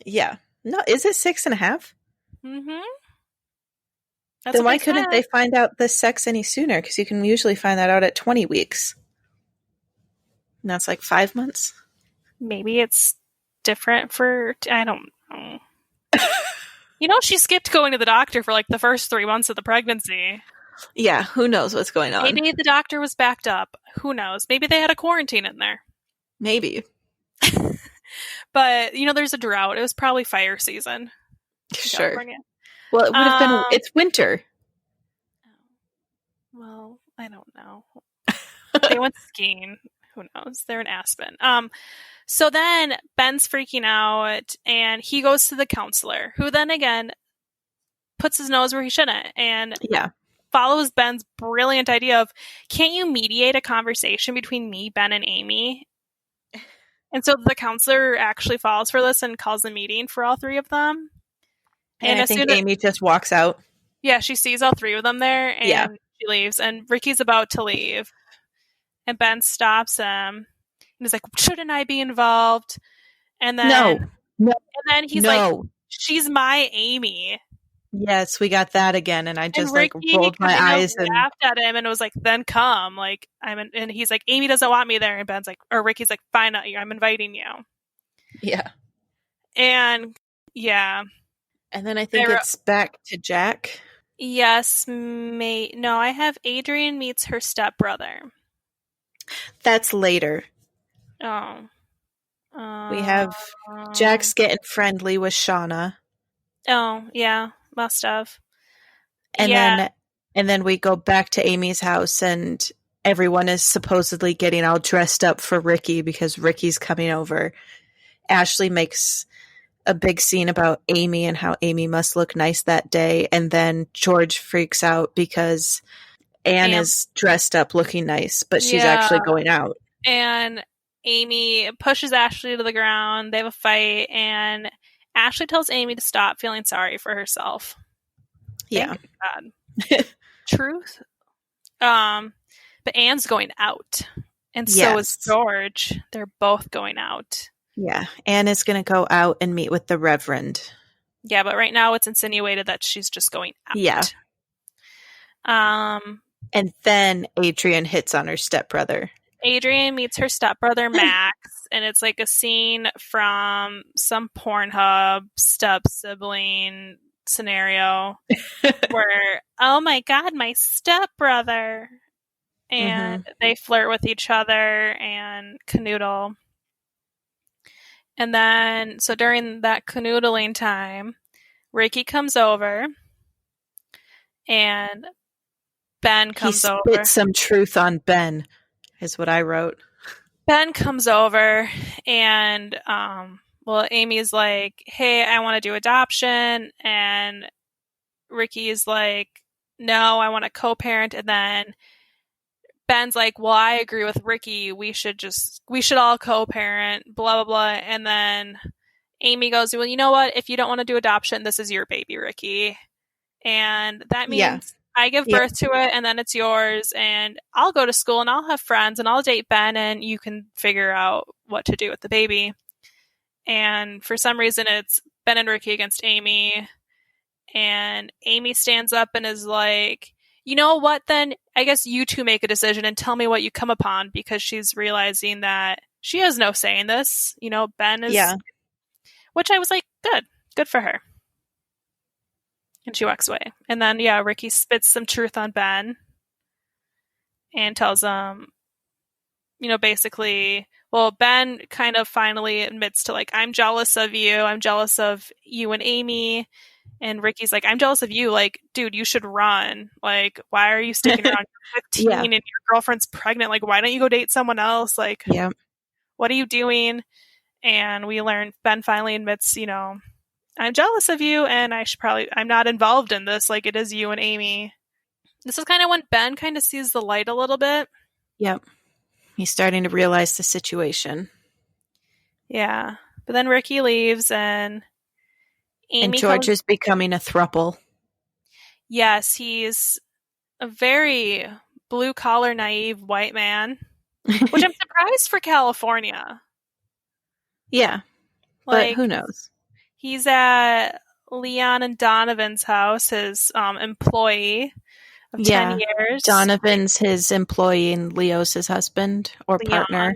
Yeah. No, is it 6.5? Mm-hmm. Then why couldn't they find out the sex any sooner? Because you can usually find that out at 20 weeks. And that's like 5 months. Maybe it's different for... I don't know. She skipped going to the doctor for like the first 3 months of the pregnancy. Yeah, who knows what's going on? Maybe the doctor was backed up. Who knows? Maybe they had a quarantine in there. Maybe. But, there's a drought. It was probably fire season. Sure. Well, it would have been... It's winter. Well, I don't know. They went skiing. Who knows? They're in Aspen. So then Ben's freaking out, and he goes to the counselor, who then again puts his nose where he shouldn't, and follows Ben's brilliant idea of, can't you mediate a conversation between me, Ben, and Amy? And so the counselor actually falls for this and calls a meeting for all three of them. And I think Amy just walks out. Yeah, she sees all three of them there, and she leaves, and Ricky's about to leave. And Ben stops him, and he's like, shouldn't I be involved? And then, no. And then he's like, she's my Amy. Yes, we got that again, and I just rolled my eyes and laughed at him, and it was like, then come, like and he's like, Amy doesn't want me there, and Ben's like, or Ricky's like, fine, I'm inviting you. Yeah, and and then I think it's back to Jack. Yes, no, I have Adrian meets her stepbrother. That's later. Oh, we have Jack's getting friendly with Shauna. Oh yeah. Must have. And then we go back to Amy's house, and everyone is supposedly getting all dressed up for Ricky because Ricky's coming over. Ashley makes a big scene about Amy and how Amy must look nice that day, and then George freaks out because Anne is dressed up looking nice, but she's actually going out. And Amy pushes Ashley to the ground. They have a fight, and Ashley tells Amy to stop feeling sorry for herself. Yeah. Truth. But Anne's going out. And so is George. They're both going out. Yeah. Anne is going to go out and meet with the Reverend. Yeah, but right now it's insinuated that she's just going out. Yeah. And then Adrian hits on her stepbrother. Adrian meets her stepbrother, Max, and it's like a scene from some Pornhub step-sibling scenario where, oh my god, my stepbrother! And they flirt with each other and canoodle. And then, so during that canoodling time, Ricky comes over and Ben comes over. He spits some truth on Ben, is what I wrote. Ben comes over and, Amy's like, hey, I want to do adoption. And Ricky's like, no, I want to co-parent. And then Ben's like, well, I agree with Ricky. We should all co-parent, blah, blah, blah. And then Amy goes, well, you know what? If you don't want to do adoption, this is your baby, Ricky. And that means I give birth to it and then it's yours. And I'll go to school and I'll have friends and I'll date Ben and you can figure out what to do with the baby. And for some reason, it's Ben and Ricky against Amy. And Amy stands up and is like, you know what, then I guess you two make a decision and tell me what you come upon, because she's realizing that she has no say in this. You know, Ben is... Yeah. Which I was like, good for her. And she walks away. And then, Ricky spits some truth on Ben and tells him, basically, well, Ben kind of finally admits to, like, I'm jealous of you. I'm jealous of you and Amy. And Ricky's like, I'm jealous of you. Like, dude, you should run. Like, why are you sticking around? You're 15 and your girlfriend's pregnant. Like, why don't you go date someone else? Like, what are you doing? And we learn Ben finally admits, I'm jealous of you and I'm not involved in this. Like, it is you and Amy. This is kind of when Ben kind of sees the light a little bit. Yep. He's starting to realize the situation. Yeah. But then Ricky leaves and Amy and George is becoming a throuple. Yes, he's a very blue-collar, naive white man, which I'm surprised for California. Yeah, like, but who knows? He's at Leon and Donovan's house, his employee of 10 years. Donovan's his employee and Leo's his husband or partner.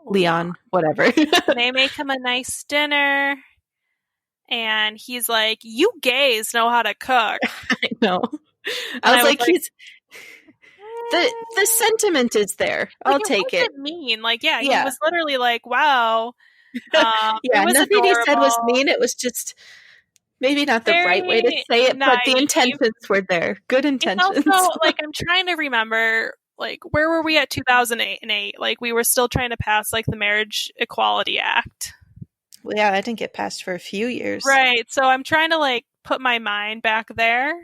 Leon, whatever. They make him a nice dinner. And he's like, you gays know how to cook. I know. I was like, he's... The sentiment is there. I'll take it. What does it mean? Like, he was literally like, wow. Nothing adorable. He said was mean. It was just maybe not the right way to say it, naive. But the intentions were there. Good intentions. It's also, like, I'm trying to remember, like, where were we at 2008? Like, we were still trying to pass, like, the Marriage Equality Act. Well, yeah, I didn't get passed for a few years. Right. So I'm trying to, like, put my mind back there,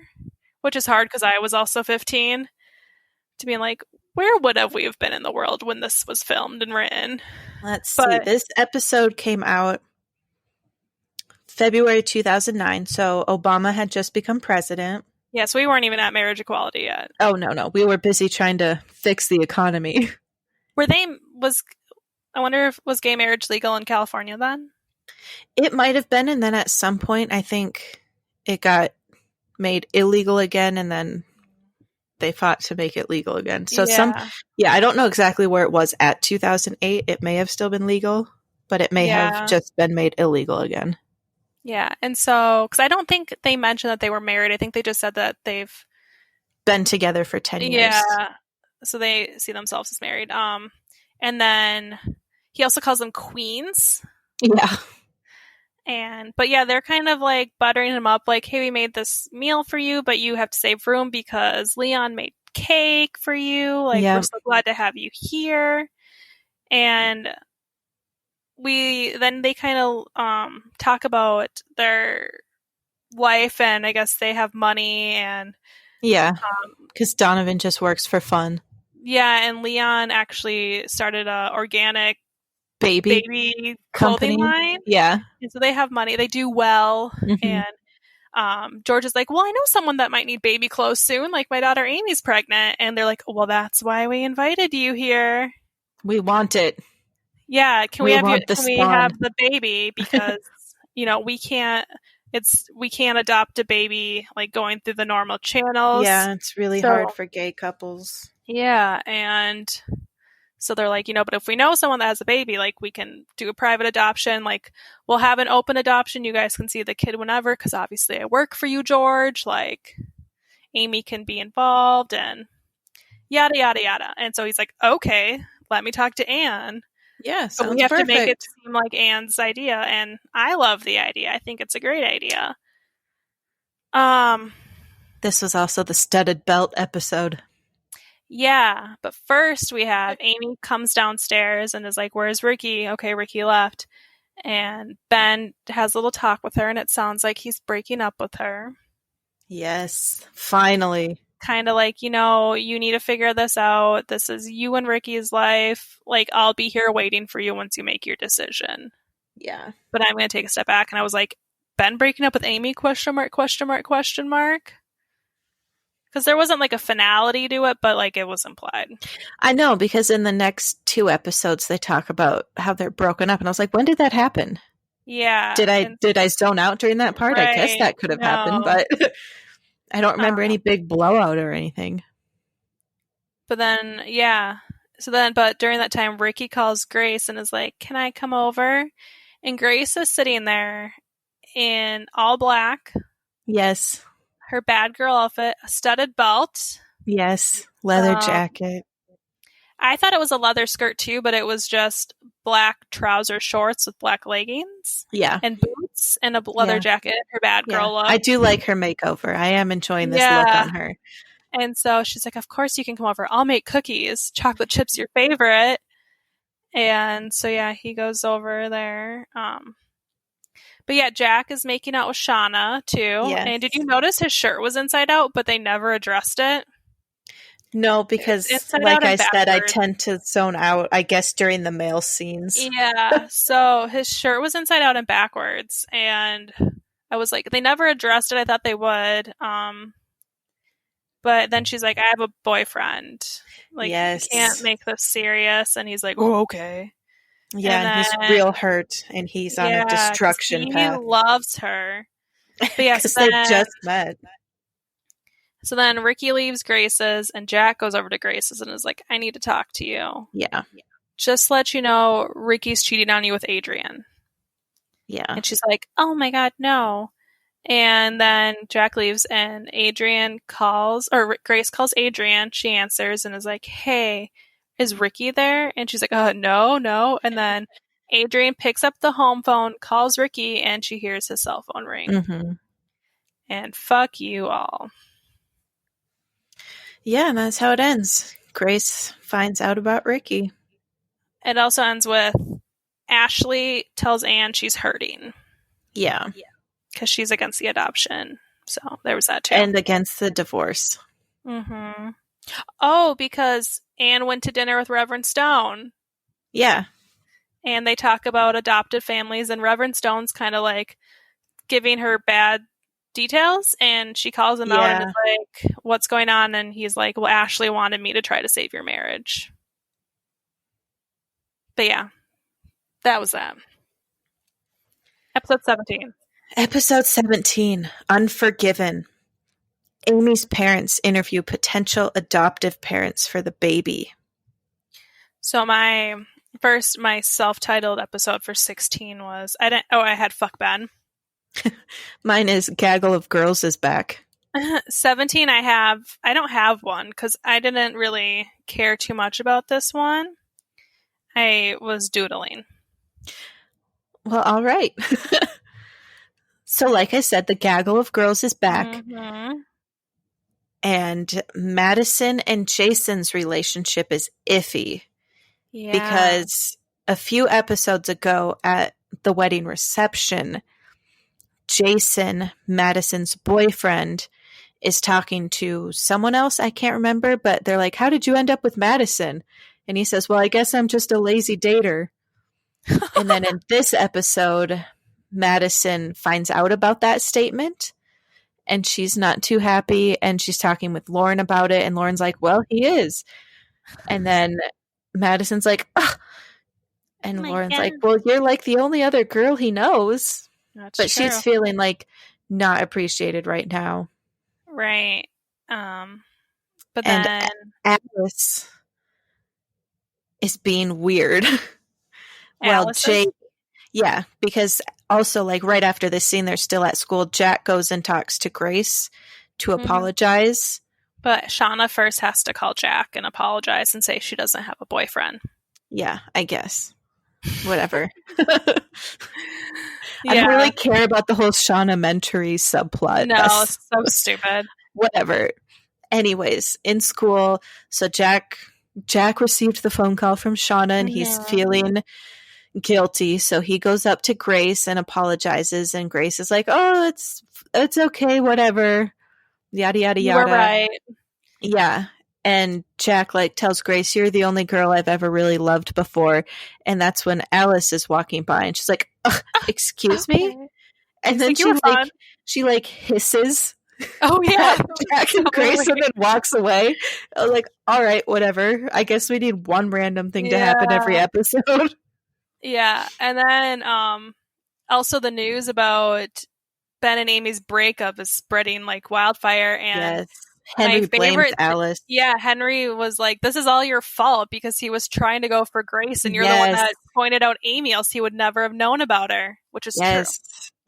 which is hard because I was also 15, to be like, where would have we have been in the world when this was filmed and written? Let's see. This episode came out February 2009, so Obama had just become president. Yeah, so we weren't even at marriage equality yet. Oh, no. We were busy trying to fix the economy. I wonder if was gay marriage legal in California then? It might have been, and then at some point, I think it got made illegal again, and then they fought to make it legal again. So I don't know exactly where it was at 2008. It may have still been legal, but it may have just been made illegal again. Yeah, and so, because I don't think they mentioned that they were married. I think they just said that they've been together for 10 years. Yeah, so they see themselves as married. And then he also calls them queens. Yeah. But they're kind of like buttering him up, like, hey, we made this meal for you, but you have to save room because Leon made cake for you. Like, we're so glad to have you here. And they kind of talk about their life, and I guess they have money, and because Donovan just works for fun. Yeah, and Leon actually started a organic baby clothing line. Yeah. And so they have money. They do well. Mm-hmm. And George is like, well, I know someone that might need baby clothes soon. Like, my daughter Amy's pregnant. And they're like, well, that's why we invited you here. Yeah, can we have want the can we have spawn. the baby, because We want the can we have spawn. the baby, because we can't adopt a baby like going through the normal channels. Yeah, it's really So hard for gay couples. yeah, and so they're like, but if we know someone that has a baby, like we can do a private adoption, like we'll have an open adoption, you guys can see the kid whenever, because obviously I work for you, George, like Amy can be involved and yada yada yada. And so he's like, okay, let me talk to Anne. Yeah, But sounds we have perfect. to make it seem like Anne's idea, and I love the idea. I think it's a great idea. This was also the studded belt episode. Yeah, but first we have Amy comes downstairs and is like, where's Ricky? Okay, Ricky left. And Ben has a little talk with her, and it sounds like he's breaking up with her. Yes, finally. Kind of like, you need to figure this out. This is you and Ricky's life. Like, I'll be here waiting for you once you make your decision. Yeah. But I'm going to take a step back. And I was like, Ben breaking up with Amy, question mark, question mark, question mark? Because there wasn't like a finality to it, but like it was implied. I know, because in the next 2 episodes they talk about how they're broken up, and I was like, when did that happen? Yeah. Did I zone out during that part? Right, I guess that could have happened, but I don't remember any big blowout or anything. But then, yeah. But during that time, Ricky calls Grace and is like, can I come over? And Grace is sitting there in all black. Yes. Her bad girl outfit, a studded belt. Yes. Leather jacket. I thought it was a leather skirt too, but it was just black trouser shorts with black leggings. Yeah. And boots and a leather jacket. Her bad girl look. I do like her makeover. I am enjoying this look on her. And so she's like, of course you can come over. I'll make cookies. Chocolate chip's your favorite. And so, yeah, he goes over there. But yeah, Jack is making out with Shauna too. Yes. And did you notice his shirt was inside out, but they never addressed it? No, because like I said, I tend to zone out, I guess, during the male scenes. Yeah, so his shirt was inside out and backwards. And I was like, they never addressed it. I thought they would. But then she's like, I have a boyfriend. Like, yes. You can't make this serious. And he's like, oh, okay. Yeah, and he's real hurt, and he's on a destruction path. He loves her. But yeah, because they just met. So then Ricky leaves Grace's, and Jack goes over to Grace's and is like, I need to talk to you. Yeah. Just to let you know, Ricky's cheating on you with Adrian. Yeah. And she's like, oh my God, no. And then Jack leaves, and Grace calls Adrian. She answers and is like, hey, is Ricky there? And she's like, no. And then Adrian picks up the home phone, calls Ricky, and she hears his cell phone ring. Mm-hmm. And fuck you all. Yeah, and that's how it ends. Grace finds out about Ricky. It also ends with Ashley tells Anne she's hurting. Yeah. Because she's against the adoption. So there was that too. And against the divorce. Mm-hmm. Oh, because Anne went to dinner with Reverend Stone. Yeah. And they talk about adopted families, and Reverend Stone's kind of like giving her bad details, and she calls him out and is like, what's going on? And he's like, well, Ashley wanted me to try to save your marriage. But yeah, that was that. Episode 17. Episode 17, Unforgiven. Amy's parents interview potential adoptive parents for the baby. So my self-titled episode for 16 was, I had Fuck Ben. Mine is Gaggle of Girls is back. 17, I don't have one because I didn't really care too much about this one. I was doodling. Well, all right. So like I said, the Gaggle of Girls is back. Mm-hmm. And Madison and Jason's relationship is iffy. Yeah. Because a few episodes ago at the wedding reception, Jason, Madison's boyfriend, is talking to someone else. I can't remember, but they're like, how did you end up with Madison? And he says, well, I guess I'm just a lazy dater. And then in this episode, Madison finds out about that statement. And she's not too happy, and she's talking with Lauren about it, and Lauren's like, well, he is. And then Madison's like, ugh. And my Lauren's God. like, well, you're like the only other girl he knows. That's But true. she's feeling like not appreciated right now. Right. But And then Alice is being weird. Well, Alice is? Jake, yeah, because also like right after this scene, they're still at school. Jack goes and talks to Grace to apologize. But Shauna first has to call Jack and apologize and say she doesn't have a boyfriend. Yeah, I guess. Whatever. Yeah. I don't really care about the whole Shauna Mentory subplot. No, That's it's so stupid. whatever. Anyways, in school, so Jack received the phone call from Shauna and he's feeling guilty. So he goes up to Grace and apologizes, and Grace is like, "Oh, it's okay, whatever." Yada yada You yada. were right. Yeah. And Jack like tells Grace, "You're the only girl I've ever really loved before." And that's when Alice is walking by and she's like, "Excuse me?" And then she like hisses. Oh yeah. Jack and Grace and then walks away. I was like, all right, whatever. I guess we need one random thing to happen every episode. Yeah. And then also the news about Ben and Amy's breakup is spreading like wildfire, and yes. Henry blames Alice. Yeah, Henry was like, "This is all your fault," because he was trying to go for Grace, and you're the one that pointed out Amy, else he would never have known about her, which is true.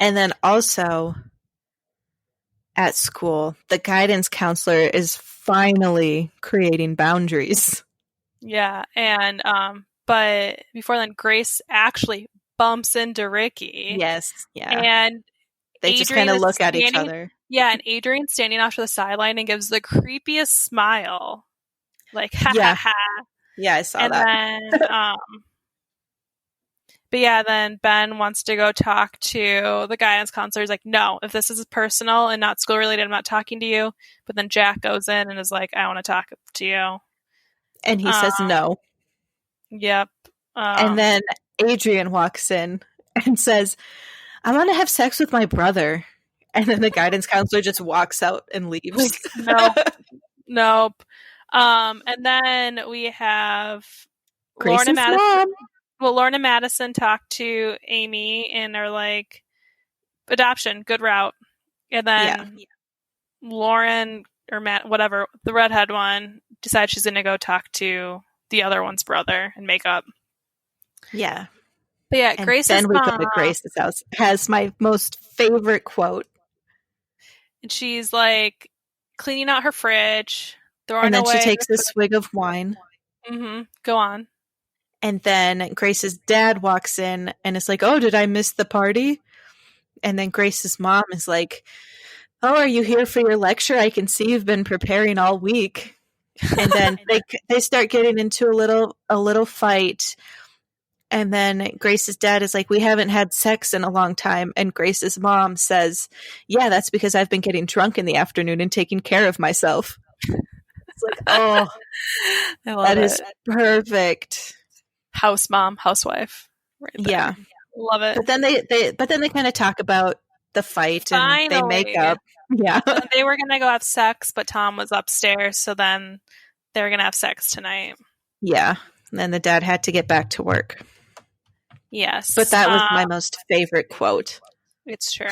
And then also at school, the guidance counselor is finally creating boundaries. Yeah, and but before then, Grace actually bumps into Ricky. Yes, yeah. And they just kind of look at each other. Yeah, and Adrian's standing off to the sideline and gives the creepiest smile. Like, ha ha ha. Yeah, I saw that. And then, but yeah, then Ben wants to go talk to the guidance counselor. He's like, "No, if this is personal and not school related, I'm not talking to you." But then Jack goes in and is like, "I want to talk to you." And he says no. Yep. And then Adrian walks in and says, "I want to have sex with my brother." And then the guidance counselor just walks out and leaves. Nope. And then we have Grace's mom. Well, Lauren and Madison talk to Amy and are like, "Adoption, good route." And then Lauren or Matt, whatever, the redhead one, decides she's going to go talk to the other one's brother and make up. Yeah. But yeah, and Grace's then we mom, go to Grace's house. Has my most favorite quote. And she's like cleaning out her fridge. And then she takes a swig of wine. Mm-hmm. Go on. And then Grace's dad walks in and is like, "Oh, did I miss the party?" And then Grace's mom is like, "Oh, are you here for your lecture? I can see you've been preparing all week." And then they start getting into a little fight. And then Grace's dad is like, "We haven't had sex in a long time." And Grace's mom says, "Yeah, that's because I've been getting drunk in the afternoon and taking care of myself." It's like, oh, that is perfect. House mom, housewife. Right there. Yeah. Love it. But then they kind of talk about the fight and they make up. Yeah. They were going to go have sex, but Tom was upstairs. So then they were going to have sex tonight. Yeah. And then the dad had to get back to work. Yes. But that was my most favorite quote. It's true.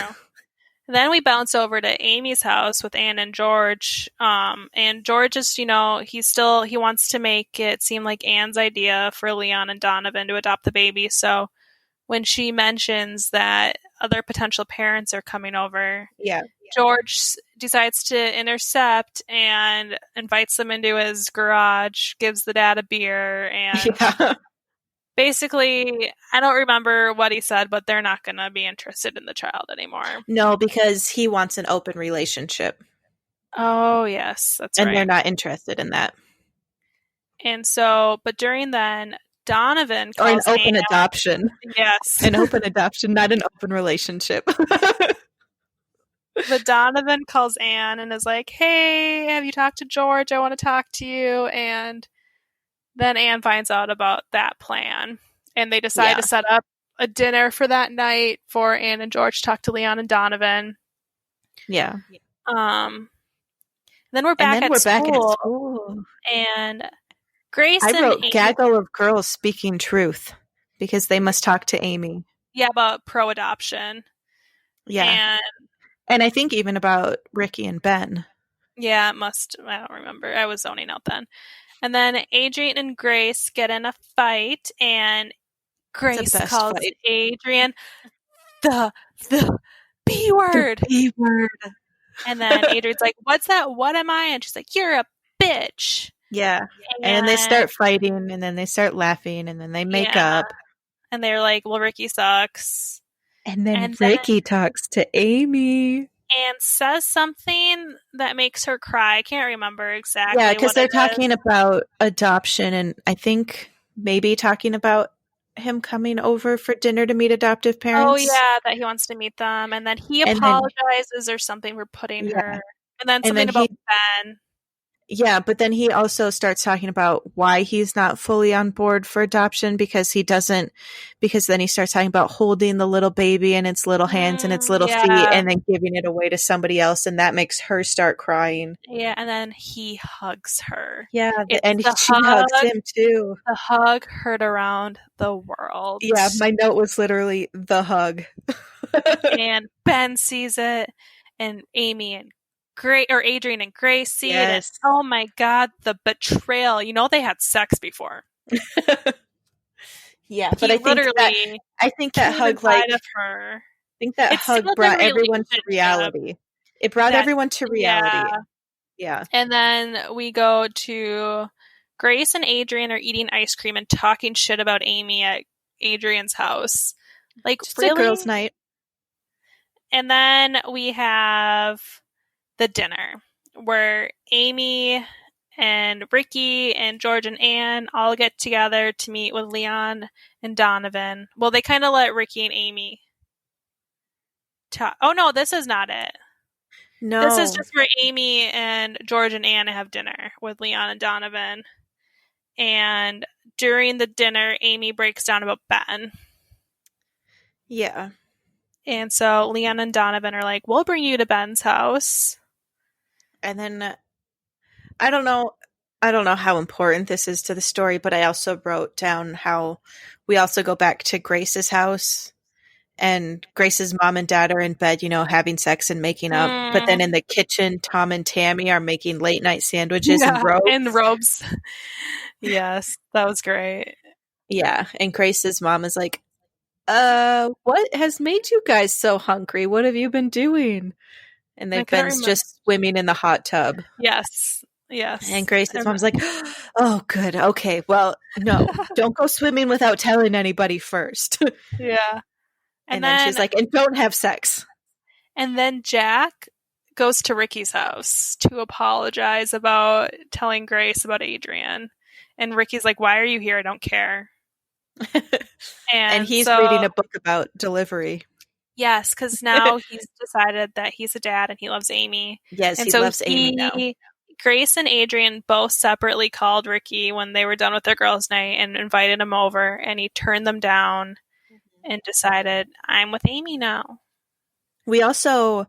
Then we bounce over to Amy's house with Anne and George. And George is, he wants to make it seem like Anne's idea for Leon and Donovan to adopt the baby. So when she mentions that other potential parents are coming over, George decides to intercept and invites them into his garage, gives the dad a beer, and basically, I don't remember what he said, but they're not going to be interested in the child anymore. No, because he wants an open relationship. Oh, yes, that's right. And they're not interested in that. And so, but during then, Donovan calls Or an open adoption. Yes. An open adoption, not an open relationship. But Donovan calls Anne and is like, "Hey, have you talked to George? I want to talk to you." And then Anne finds out about that plan, and they decide to set up a dinner for that night for Anne and George to talk to Leon and Donovan. Yeah. Then we're back at school, and Grace I and wrote Amy. gaggle of girls speaking truth because they must talk to Amy. Yeah, about pro-adoption. Yeah. And I think even about Ricky and Ben. Yeah, it must. I don't remember. I was zoning out then. And then Adrian and Grace get in a fight, and Grace calls fight. Adrian the B word. The B word. And then Adrian's like, "What's that? What am I?" And she's like, "You're a bitch." Yeah. And then they start fighting, and then they start laughing, and then they make up. And they're like, "Well, Ricky sucks." And then Ricky talks to Amy. And says something that makes her cry. I can't remember exactly. Yeah, because they're talking about adoption, and I think maybe talking about him coming over for dinner to meet adoptive parents. Oh, yeah, that he wants to meet them. And then he apologizes or something for putting her. And then something about Ben. Yeah, but then he also starts talking about why he's not fully on board for adoption because then he starts talking about holding the little baby in its little hands and its little feet and then giving it away to somebody else, and that makes her start crying. Yeah, and then he hugs her. Yeah, and she hugs him too. The hug heard around the world. Yeah, my note was literally the hug. And Ben sees it, and Amy and Adrian and Grace see it. And, oh my God, the betrayal! You know they had sex before. Yeah, but I think that hug, like, of her. I think that hug brought everyone to reality. It brought everyone to reality. Yeah. And then we go to Grace and Adrian are eating ice cream and talking shit about Amy at Adrian's house. Like, just really? A girls' night. And then we have the dinner where Amy and Ricky and George and Anne all get together to meet with Leon and Donovan. Well, they kind of let Ricky and Amy talk. Oh, no, this is not it. No. This is just where Amy and George and Anne have dinner with Leon and Donovan. And during the dinner, Amy breaks down about Ben. Yeah. And so Leon and Donovan are like, we'll bring you to Ben's house. And then I don't know how important this is to the story, but I also wrote down how we also go back to Grace's house, and Grace's mom and dad are in bed, having sex and making up. But then in the kitchen, Tom and Tammy are making late night sandwiches in robes. In robes. Yes, that was great. Yeah, and Grace's mom is like, what has made you guys so hungry? What have you been doing? And they've been just swimming in the hot tub. Yes. And Grace's mom's like, oh, good. Okay. Well, no, don't go swimming without telling anybody first. Yeah. And then she's like, and don't have sex. And then Jack goes to Ricky's house to apologize about telling Grace about Adrian. And Ricky's like, why are you here? I don't care. And he's reading a book about delivery. Yes, because now he's decided that he's a dad and he loves Amy. Yes, and he loves Amy now. Grace and Adrian both separately called Ricky when they were done with their girls' night and invited him over, and he turned them down and decided, I'm with Amy now. We also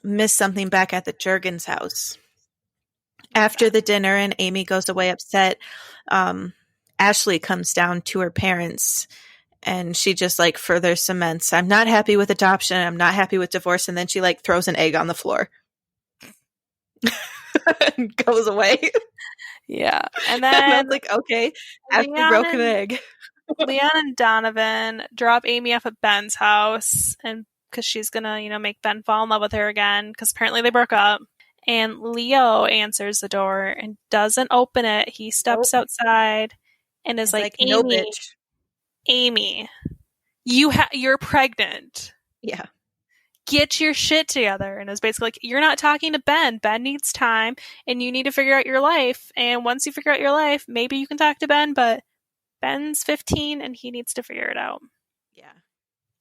missed something back at the Juergens house. After the dinner and Amy goes away upset, Ashley comes down to her parents, and she just further cements, I'm not happy with adoption, I'm not happy with divorce, and then she throws an egg on the floor. And goes away. Yeah. And then and I was like, okay, Ashley broke an egg. Leon and Donovan drop Amy off at Ben's house, and because she's gonna, make Ben fall in love with her again, because apparently they broke up. And Leo answers the door and doesn't open it. He steps outside and is like, Amy, no, bitch. Amy, you're pregnant. Yeah. Get your shit together. And is basically like, you're not talking to Ben. Ben needs time, and you need to figure out your life. And once you figure out your life, maybe you can talk to Ben, but Ben's 15 and he needs to figure it out. Yeah.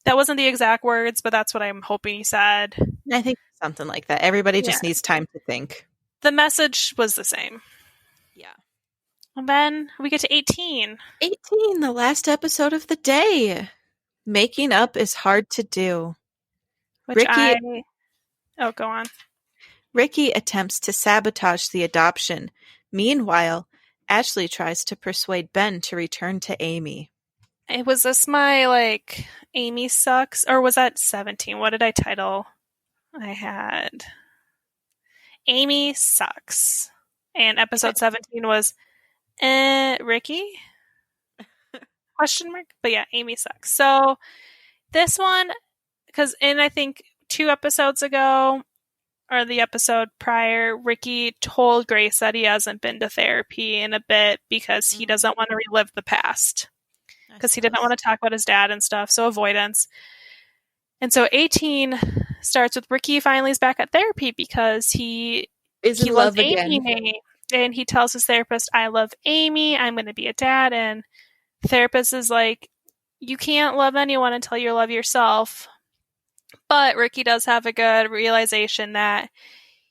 That wasn't the exact words, but that's what I'm hoping he said. I think something like that. Everybody just needs time to think. The message was the same. Yeah. And then we get to 18. 18, the last episode of the day. Making up is hard to do. Go on. Ricky attempts to sabotage the adoption. Meanwhile, Ashley tries to persuade Ben to return to Amy. Was this my, like, Amy sucks? Or was that 17? What did I title? I had Amy sucks. And episode 17 was, Ricky? Question mark? But yeah, Amy sucks. So this one, and I think 2 episodes ago, or the episode prior, Ricky told Grace that he hasn't been to therapy in a bit because he doesn't want to relive the past. Because he didn't want to talk about his dad and stuff, so avoidance. And so 18 starts with Ricky finally is back at therapy because he is in love again. Amy, and he tells his therapist, I love Amy, I'm going to be a dad. And the therapist is like, you can't love anyone until you love yourself. But Ricky does have a good realization that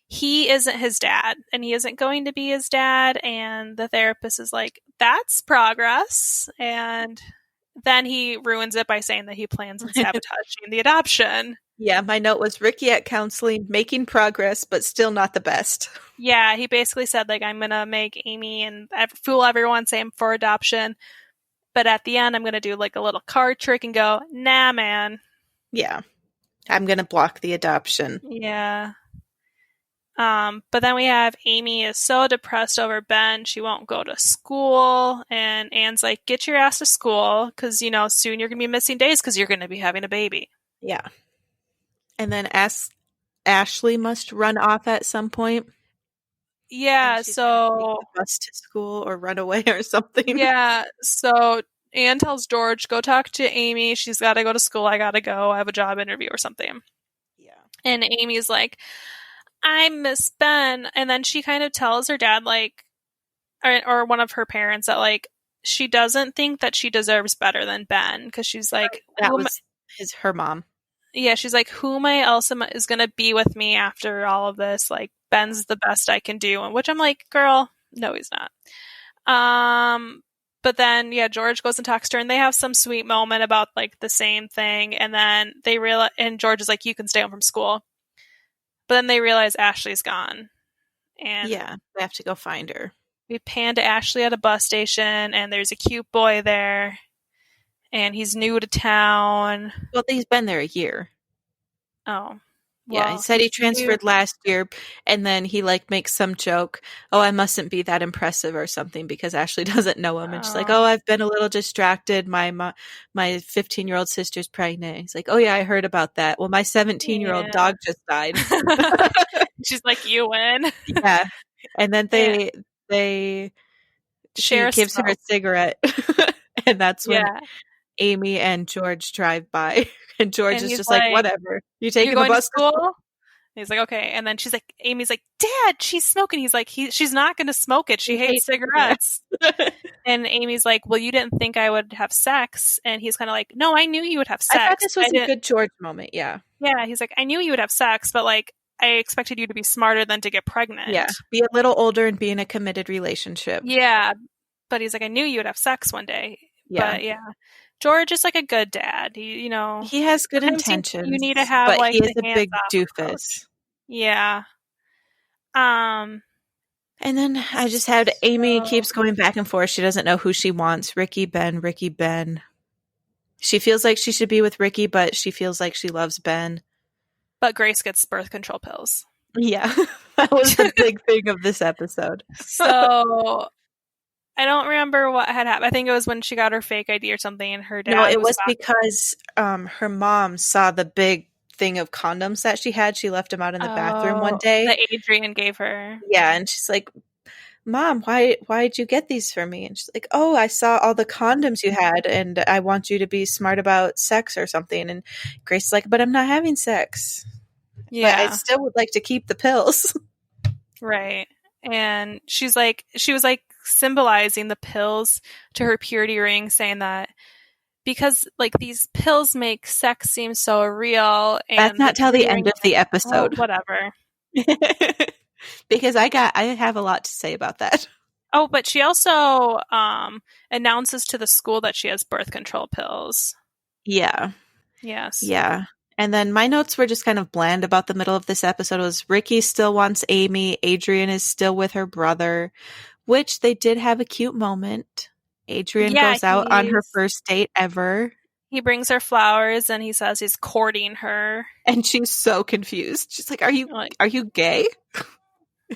he isn't his dad and he isn't going to be his dad. And the therapist is like, that's progress. And then he ruins it by saying that he plans on sabotaging the adoption. Yeah, my note was Ricky at counseling, making progress, but still not the best. Yeah, he basically said, like, I'm going to make Amy and fool everyone, say I'm for adoption. But at the end, I'm going to do, like, a little card trick and go, nah, man. Yeah. I'm going to block the adoption. Yeah. But then we have Amy is so depressed over Ben, she won't go to school. And Anne's like, get your ass to school because, you know, soon you're going to be missing days because you're going to be having a baby. Yeah. And then Ashley must run off at some point. Yeah, so take the bus to school or run away or something. Yeah, so Anne tells George, go talk to Amy. She's got to go to school. I got to go. I have a job interview or something. Yeah. And Amy's like, I miss Ben. And then she kind of tells her dad, like, or one of her parents that, like, she doesn't think that she deserves better than Ben because she's like, that was her mom. Yeah, she's like, who else is going to be with me after all of this? Like, Ben's the best I can do. And which I'm like, girl, no, he's not. But then, yeah, George goes and talks to her, and they have some sweet moment about, like, the same thing. And then they realize, and George is like, you can stay home from school. But then they realize Ashley's gone. And yeah, they have to go find her. We pan to Ashley at a bus station, and there's a cute boy there. And he's new to town. Well, he's been there a year. Oh. Yeah, he said he transferred last year, and then he, like, makes some joke, oh, I mustn't be that impressive or something because Ashley doesn't know him. And she's like, oh, I've been a little distracted. My 15-year-old sister's pregnant. He's like, oh, yeah, I heard about that. Well, my 17-year-old dog just died. She's like, you win. Yeah. And then she gives her a cigarette, and that's when Amy and George drive by, and George is just like, whatever. You taking the bus to school? He's like, okay. And then Amy's like, Dad, she's smoking. He's like, she's not going to smoke it. She hates cigarettes. And Amy's like, well, you didn't think I would have sex. And he's kind of like, no, I knew you would have sex. I thought this was a good George moment. Yeah. Yeah. He's like, I knew you would have sex, but, like, I expected you to be smarter than to get pregnant. Yeah. Be a little older and be in a committed relationship. Yeah. But he's like, I knew you would have sex one day. Yeah. But yeah. George is like a good dad. He has good intentions. You need to have, but like, he is a big doofus. Approach. Yeah. And then I just had Amy keeps going back and forth. She doesn't know who she wants. Ricky, Ben. She feels like she should be with Ricky, but she feels like she loves Ben. But Grace gets birth control pills. Yeah. That was the big thing of this episode. So I don't remember what had happened. I think it was when she got her fake ID or something, and her dad. No, it was because her mom saw the big thing of condoms that she had. She left them out in the bathroom one day. That Adrian gave her. Yeah, and she's like, Mom, why'd you get these for me? And she's like, oh, I saw all the condoms you had, and I want you to be smart about sex or something. And Grace is like, but I'm not having sex. Yeah, but I still would like to keep the pills. Right. And she was like symbolizing the pills to her purity ring, saying that because, like, these pills make sex seem so real. And that's not till the end of the episode. Whatever. Because I have a lot to say about that. Oh, but she also announces to the school that she has birth control pills. Yeah. Yes. Yeah. And then my notes were just kind of bland about the middle of this episode. It was Ricky still wants Amy. Adrian is still with her brother. Which they did have a cute moment. Adrian Yeah, goes out on her first date ever. he brings her flowers and he says he's courting her. And she's so confused. She's like, Like, are you gay?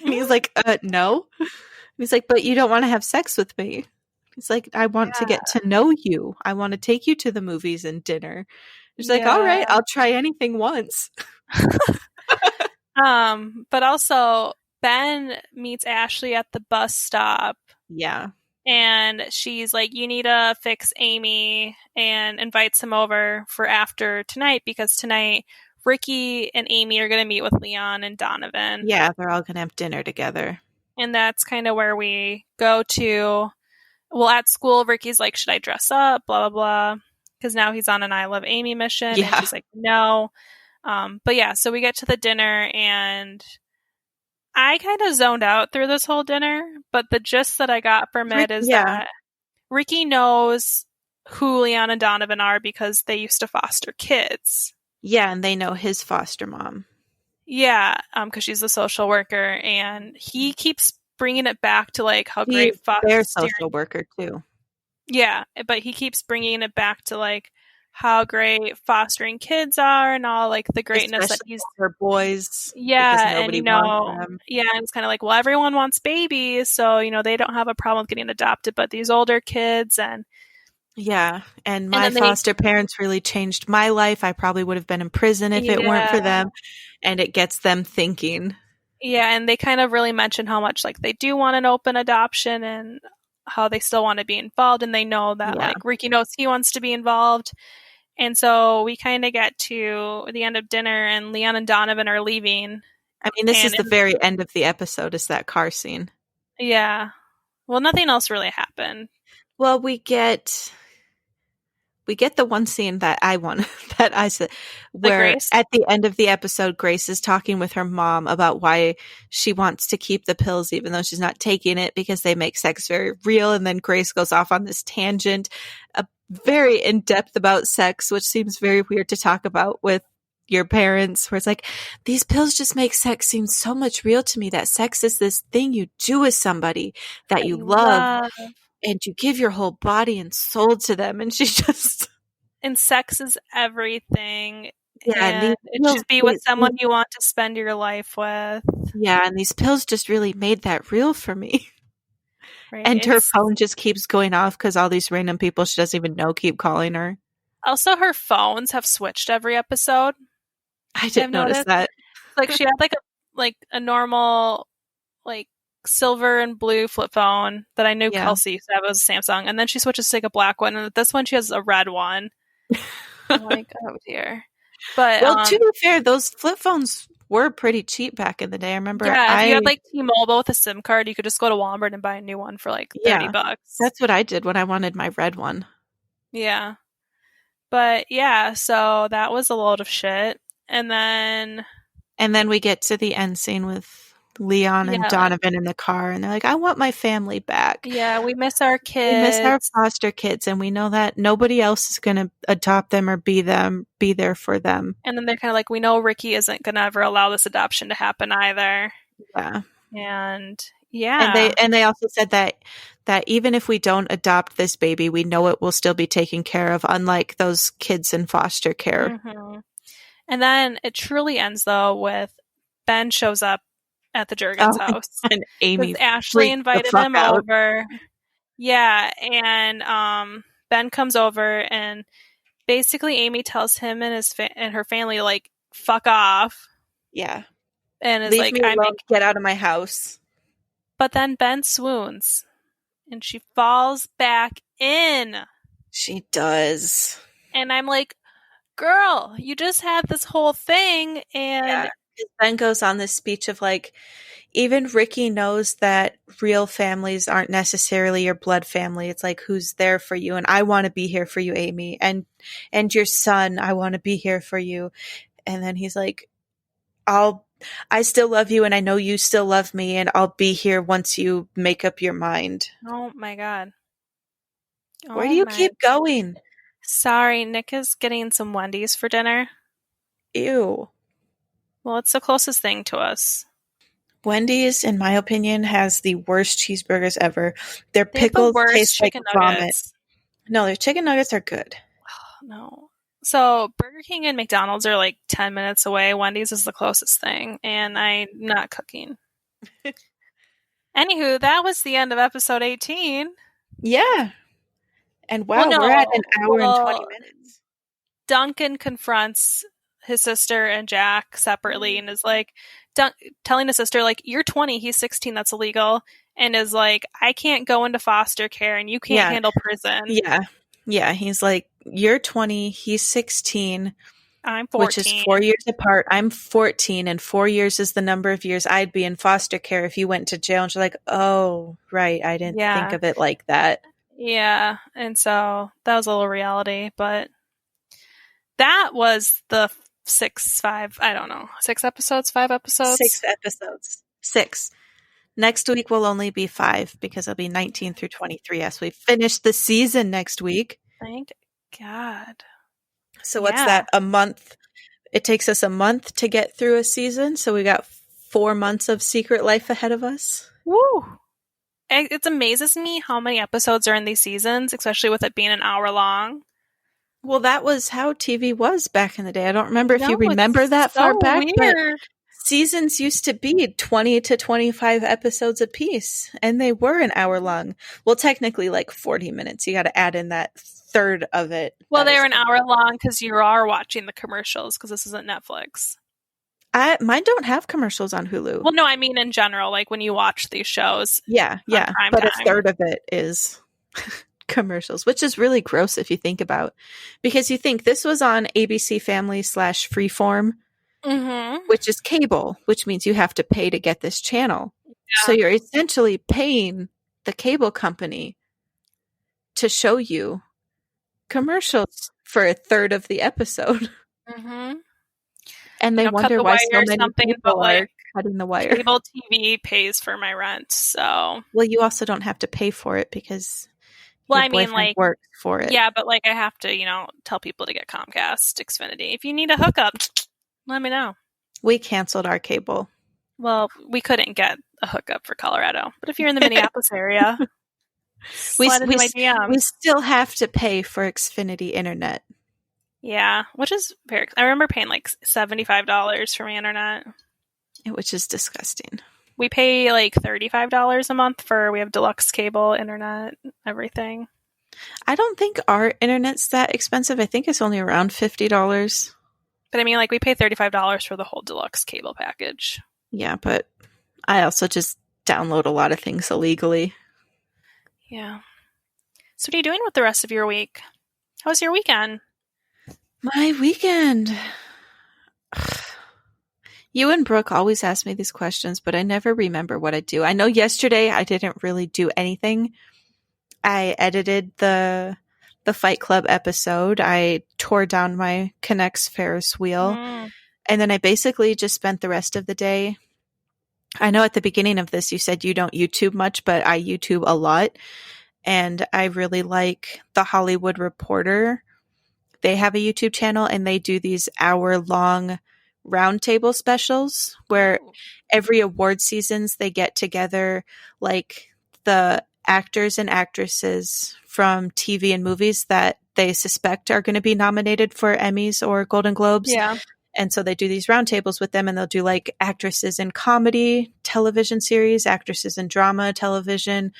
And he's like, no. And he's like, but you don't want to have sex with me. He's like, I want to get to know you. I want to take you to the movies and dinner. She's like, all right, I'll try anything once. But also Ben meets Ashley at the bus stop. Yeah. And she's like, you need to fix Amy, and invites him over for after tonight because tonight Ricky and Amy are going to meet with Leon and Donovan. Yeah, they're all going to have dinner together. And that's kind of where we go to. Well, at school, Ricky's like, should I dress up? Blah, blah, blah. Because now he's on an I Love Amy mission. Yeah. And she's like, no. But yeah, so we get to the dinner and I kind of zoned out through this whole dinner, but the gist that I got from it is that Ricky knows who Leon and Donovan are because they used to foster kids. Yeah, and they know his foster mom. Yeah, because she's a social worker, and he keeps bringing it back to like how great fostering. They're social worker too. Yeah, but he keeps bringing it back to like how great fostering kids are and all like the greatness especially that he's for boys. Yeah, and yeah, and it's kind of like, well, everyone wants babies, so they don't have a problem with getting adopted, but these older kids and and my foster parents really changed my life. I probably would have been in prison if it weren't for them, and it gets them thinking. Yeah, and they kind of really mention how much like they do want an open adoption and how they still want to be involved, and they know that like Ricky knows he wants to be involved. And so we kind of get to the end of dinner and Leon and Donovan are leaving. I mean, this is the very end of the episode, is that car scene. Yeah. Well, nothing else really happened. Well, we get the one scene that I said, where at the end of the episode, Grace is talking with her mom about why she wants to keep the pills even though she's not taking it because they make sex very real. And then Grace goes off on this tangent, very in-depth about sex, which seems very weird to talk about with your parents, where it's like, these pills just make sex seem so much real to me, that sex is this thing you do with somebody that you love. And you give your whole body and soul to them. And she just... And sex is everything. Yeah, and it should be with someone you want to spend your life with. Yeah, and these pills just really made that real for me. Right. And her phone just keeps going off because all these random people she doesn't even know keep calling her. Also, her phones have switched every episode. I didn't notice that. Like, she had like a normal like silver and blue flip phone that I knew Kelsey used to have. It was a Samsung, and then she switches to like a black one, and this one she has a red one. I'm like, oh dear. But to be fair, those flip phones were pretty cheap back in the day. I remember. Yeah, if you had like T-Mobile with a SIM card, you could just go to Walmart and buy a new one for like $30. That's what I did when I wanted my red one. Yeah, but yeah, so that was a load of shit, and then we get to the end scene with Leon and Donovan in the car, and they're like, I want my family back. Yeah, we miss our kids. We miss our foster kids, and we know that nobody else is going to adopt them or be there for them. And then they're kind of like, we know Ricky isn't going to ever allow this adoption to happen either. Yeah. And yeah. And they also said that even if we don't adopt this baby, we know it will still be taken care of, unlike those kids in foster care. Mm-hmm. And then it truly ends, though, with Ben shows up at the Jurgens house. And Amy Ashley invited him over. Yeah, and Ben comes over, and basically Amy tells him and and her family to, like, fuck off. Yeah. And is leave like, me alone, get out of my house. But then Ben swoons, and she falls back in. She does. And I'm like, girl, you just had this whole thing, and Ben goes on this speech of like, even Ricky knows that real families aren't necessarily your blood family. It's like, who's there for you? And I want to be here for you, Amy. And your son, I want to be here for you. And then he's like, I still love you, and I know you still love me, and I'll be here once you make up your mind. Oh my God. Where do you keep going? Sorry, Nick is getting some Wendy's for dinner. Ew. Well, it's the closest thing to us. Wendy's, in my opinion, has the worst cheeseburgers ever. Their They have the pickles worst taste like chicken vomit. nuggets. No, their chicken nuggets are good. No. So Burger King and McDonald's are like 10 minutes away. Wendy's is the closest thing, and I'm not cooking. Anywho, that was the end of episode 18. Yeah. And wow, Well, no. we're at an hour and 20 Well, minutes. Duncan confronts his sister and Jack separately and is like, telling his sister, like, you're 20, he's 16, that's illegal. And is like, I can't go into foster care and you can't handle prison. Yeah. Yeah. He's like, you're 20, he's 16. I'm 14. Which is 4 years apart. I'm 14, and 4 years is the number of years I'd be in foster care if you went to jail. And she's like, oh, right. I didn't think of it like that. Yeah. And so that was a little reality, but that was the 6 episodes, 5 episodes? 6 episodes. 6. Next week will only be 5 because it'll be 19 through 23 as we finish the season next week. Thank God. So what's that? A month? It takes us a month to get through a season. So we got 4 months of Secret Life ahead of us. Woo! It amazes me how many episodes are in these seasons, especially with it being an hour long. Well, that was how TV was back in the day. I don't remember if you remember that far back, but seasons used to be 20 to 25 episodes apiece, and they were an hour long. Well, technically like 40 minutes. You got to add in that third of it. Well, they were an hour long because you are watching the commercials because this isn't Netflix. Mine don't have commercials on Hulu. Well, no, I mean in general, like when you watch these shows. Yeah. But a third of it is commercials, which is really gross if you think about, because you think this was on ABC Family / Freeform, which is cable, which means you have to pay to get this channel. Yeah. So you're essentially paying the cable company to show you commercials for a third of the episode. And they wonder why so many people are cutting the wire. Cable TV pays for my rent, so. Well, you also don't have to pay for it because your boyfriend works for it. Yeah, but like I have to, tell people to get Comcast, Xfinity. If you need a hookup, let me know. We canceled our cable. Well, we couldn't get a hookup for Colorado, but if you're in the Minneapolis area, we still have to pay for Xfinity internet. Yeah, which is I remember paying like $75 for my internet. Which is disgusting. We pay like $35 a month we have deluxe cable, internet, everything. I don't think our internet's that expensive. I think it's only around $50. But I mean, like we pay $35 for the whole deluxe cable package. Yeah, but I also just download a lot of things illegally. Yeah. So what are you doing with the rest of your week? How was your weekend? My weekend. You and Brooke always ask me these questions, but I never remember what I do. I know yesterday I didn't really do anything. I edited the Fight Club episode. I tore down my Connects Ferris wheel. And then I basically just spent the rest of the day. I know at the beginning of this you said you don't YouTube much, but I YouTube a lot. And I really like The Hollywood Reporter. They have a YouTube channel and they do these hour-long roundtable specials where every award seasons they get together like the actors and actresses from TV and movies that they suspect are going to be nominated for Emmys or Golden Globes. Yeah. And so they do these roundtables with them and they'll do like actresses in comedy, television series, actresses in drama, television,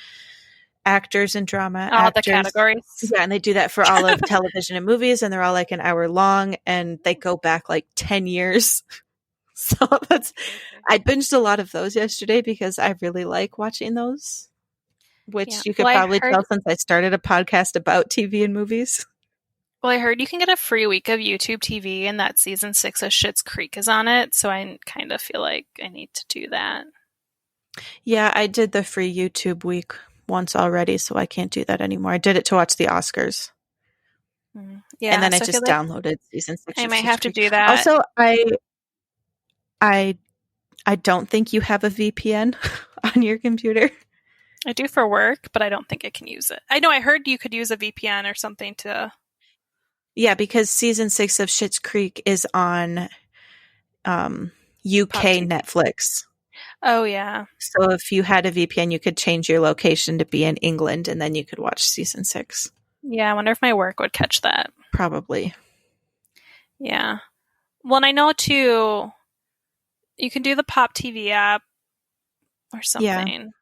actors in drama, the categories. Yeah, and they do that for all of television and movies, and they're all like an hour long, and they go back like 10 years. So I binged a lot of those yesterday because I really like watching those, which you could probably tell since I started a podcast about TV and movies. Well, I heard you can get a free week of YouTube TV, and that season 6 of Schitt's Creek is on it, so I kind of feel like I need to do that. Yeah, I did the free YouTube week once already, so I can't do that anymore. I did it to watch the Oscars. Yeah, and then I just downloaded season 6. I might have to do that. Also, I don't think you have a VPN on your computer. I do for work, but I don't think I can use it. I know I heard you could use a VPN or something to. Yeah, because season 6 of Schitt's Creek is on UK Netflix. Oh, yeah. So if you had a VPN, you could change your location to be in England, and then you could watch season 6. Yeah, I wonder if my work would catch that. Probably. Yeah. Well, and I know, too, you can do the Pop TV app or something.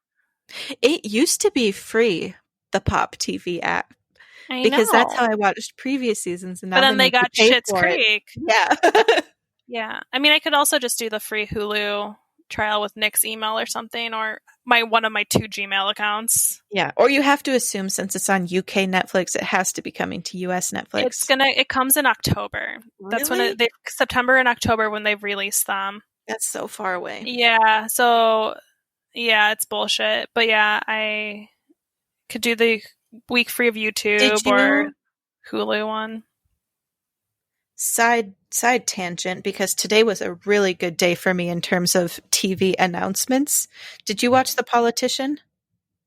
Yeah. It used to be free, the Pop TV app. I Because that's know. how I watched previous seasons, and now But then they make you got pay Schitt's for it. Creek. Yeah. Yeah. I mean, I could also just do the free Hulu trial with Nick's email or something, or one of my 2 Gmail accounts. Yeah. Or you have to assume since it's on UK Netflix, it has to be coming to US Netflix. It comes in October. Really? That's when September and October when they've released them. That's so far away. Yeah. So, yeah, it's bullshit. But yeah, I could do the week free of YouTube or Hulu one. Side tangent, because today was a really good day for me in terms of TV announcements. Did you watch The Politician?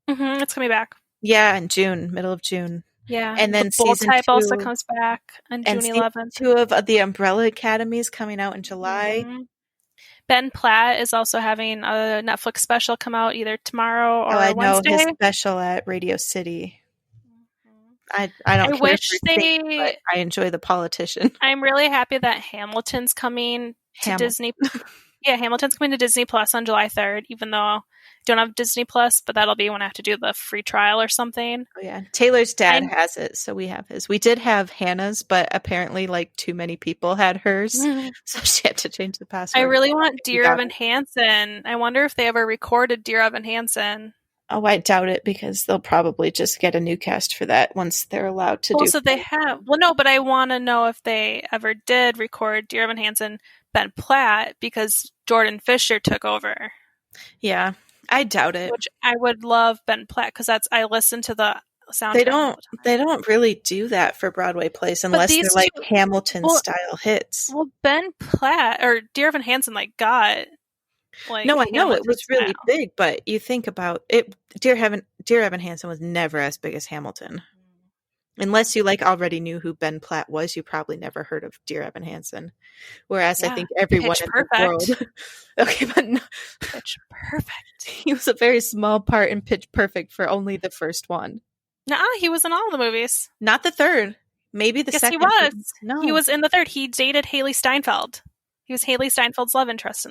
Mm-hmm, it's coming back. Yeah, in June, middle of June. Yeah, And then the Bold season Type 2 also comes back on June 11th. 2 of The Umbrella Academy is coming out in July. Mm-hmm. Ben Platt is also having a Netflix special come out either tomorrow or I Wednesday. know his special at Radio City. I don't care wish for things, but I enjoy The Politician. I'm really happy that Hamilton's coming to Disney. Yeah, Hamilton's coming to Disney Plus on July 3rd, even though I don't have Disney Plus, but that'll be when I have to do the free trial or something. Oh, yeah. Taylor's dad has it, so we have his. We did have Hannah's, but apparently too many people had hers, so she had to change the password. I really want Dear Evan Hansen. I wonder if they ever recorded Dear Evan Hansen. Oh, I doubt it, because they'll probably just get a new cast for that once they're allowed to do. So they have. Well, no, but I want to know if they ever did record Dear Evan Hansen, Ben Platt, because Jordan Fisher took over. Yeah, I doubt it. Which I would love Ben Platt, because I listen to the soundtrack. They don't really do that for Broadway plays unless they're Hamilton style hits. Well, Ben Platt or Dear Evan Hansen got. No, I know it was really big, but you think about it. Dear Evan Hansen was never as big as Hamilton, unless you already knew who Ben Platt was. You probably never heard of Dear Evan Hansen, whereas I think everyone in the world. Okay, but no, Pitch Perfect. He was a very small part in Pitch Perfect for only the first one. Nuh-uh, he was in all the movies. Not the third. Maybe the second. Yes, he was. No, he was in the third. He dated Haley Steinfeld. He was Haley Steinfeld's love interest.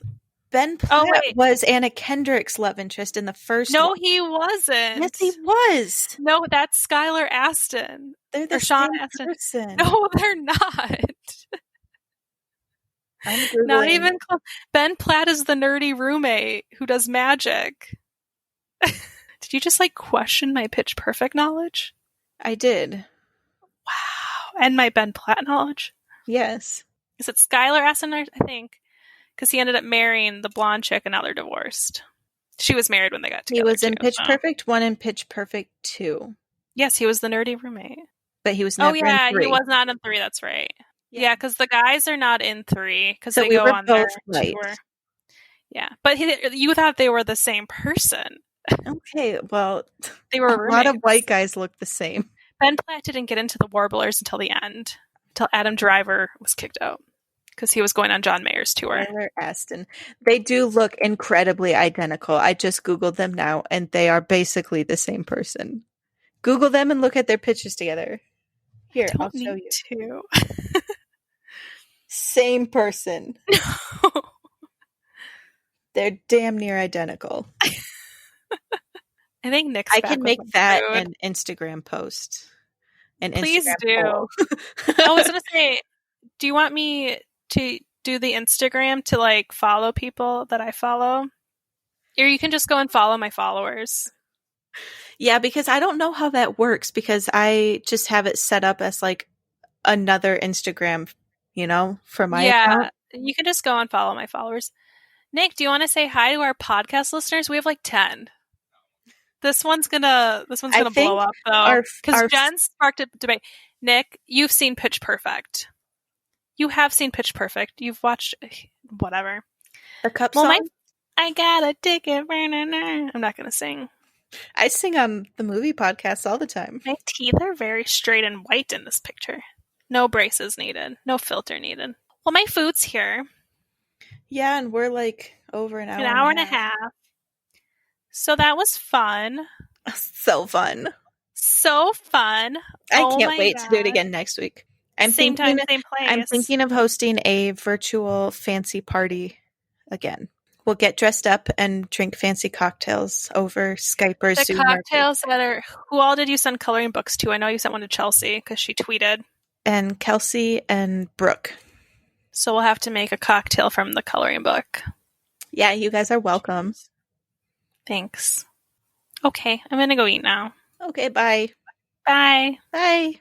Ben Platt was Anna Kendrick's love interest in the first one. No, he wasn't. Yes, he was. No, that's Skylar Astin. They're the same person. No, they're not. Not even close. Ben Platt is the nerdy roommate who does magic. Did you just question my Pitch Perfect knowledge? I did. Wow. And my Ben Platt knowledge? Yes. Is it Skylar Astin, I think? Because he ended up marrying the blonde chick and now they're divorced. She was married when they got together. He was in Pitch Perfect 1 and Pitch Perfect 2. Yes, he was the nerdy roommate. But he was never in 3. He was not in 3, that's right. Yeah, because the guys are not in 3 because they go on their tour. Yeah, but you thought they were the same person. Okay, well, they were roommates. A lot of white guys look the same. Ben Platt didn't get into the Warblers until the end, until Adam Driver was kicked out because he was going on John Mayer's tour. Tyler Astin. They do look incredibly identical. I just Googled them now, and they are basically the same person. Google them and look at their pictures together. Here, I'll show you. Too. Same person. No. They're damn near identical. I think Nick's I can make that an Instagram post. Please do. I was going to say, do you want me to do the Instagram to follow people that I follow? Or you can just go and follow my followers. Yeah, because I don't know how that works because I just have it set up as another Instagram, for my account. You can just go and follow my followers. Nick, do you want to say hi to our podcast listeners? We have 10. This one's gonna blow up though, because Jen sparked a debate. Nick, you've seen Pitch Perfect. You have seen Pitch Perfect. You've watched whatever. The cup song. I got a ticket. I'm not gonna sing. I sing on the movie podcast all the time. My teeth are very straight and white in this picture. No braces needed. No filter needed. Well, my food's here. Yeah, and we're like over an An hour and a half. So that was fun. So fun. So fun. I Oh can't my wait God. to do it again next week. Same time, same I'm place. thinking of hosting a virtual fancy party again. We'll get dressed up and drink fancy cocktails over Skype or The Zoom. cocktails that are. Who all did you send coloring books to? I know you sent one to Chelsea because she tweeted. And Kelsey and Brooke. So we'll have to make a cocktail from the coloring book. Yeah, you guys are welcome. Thanks. Okay, I'm gonna go eat now. Okay, bye. Bye. Bye.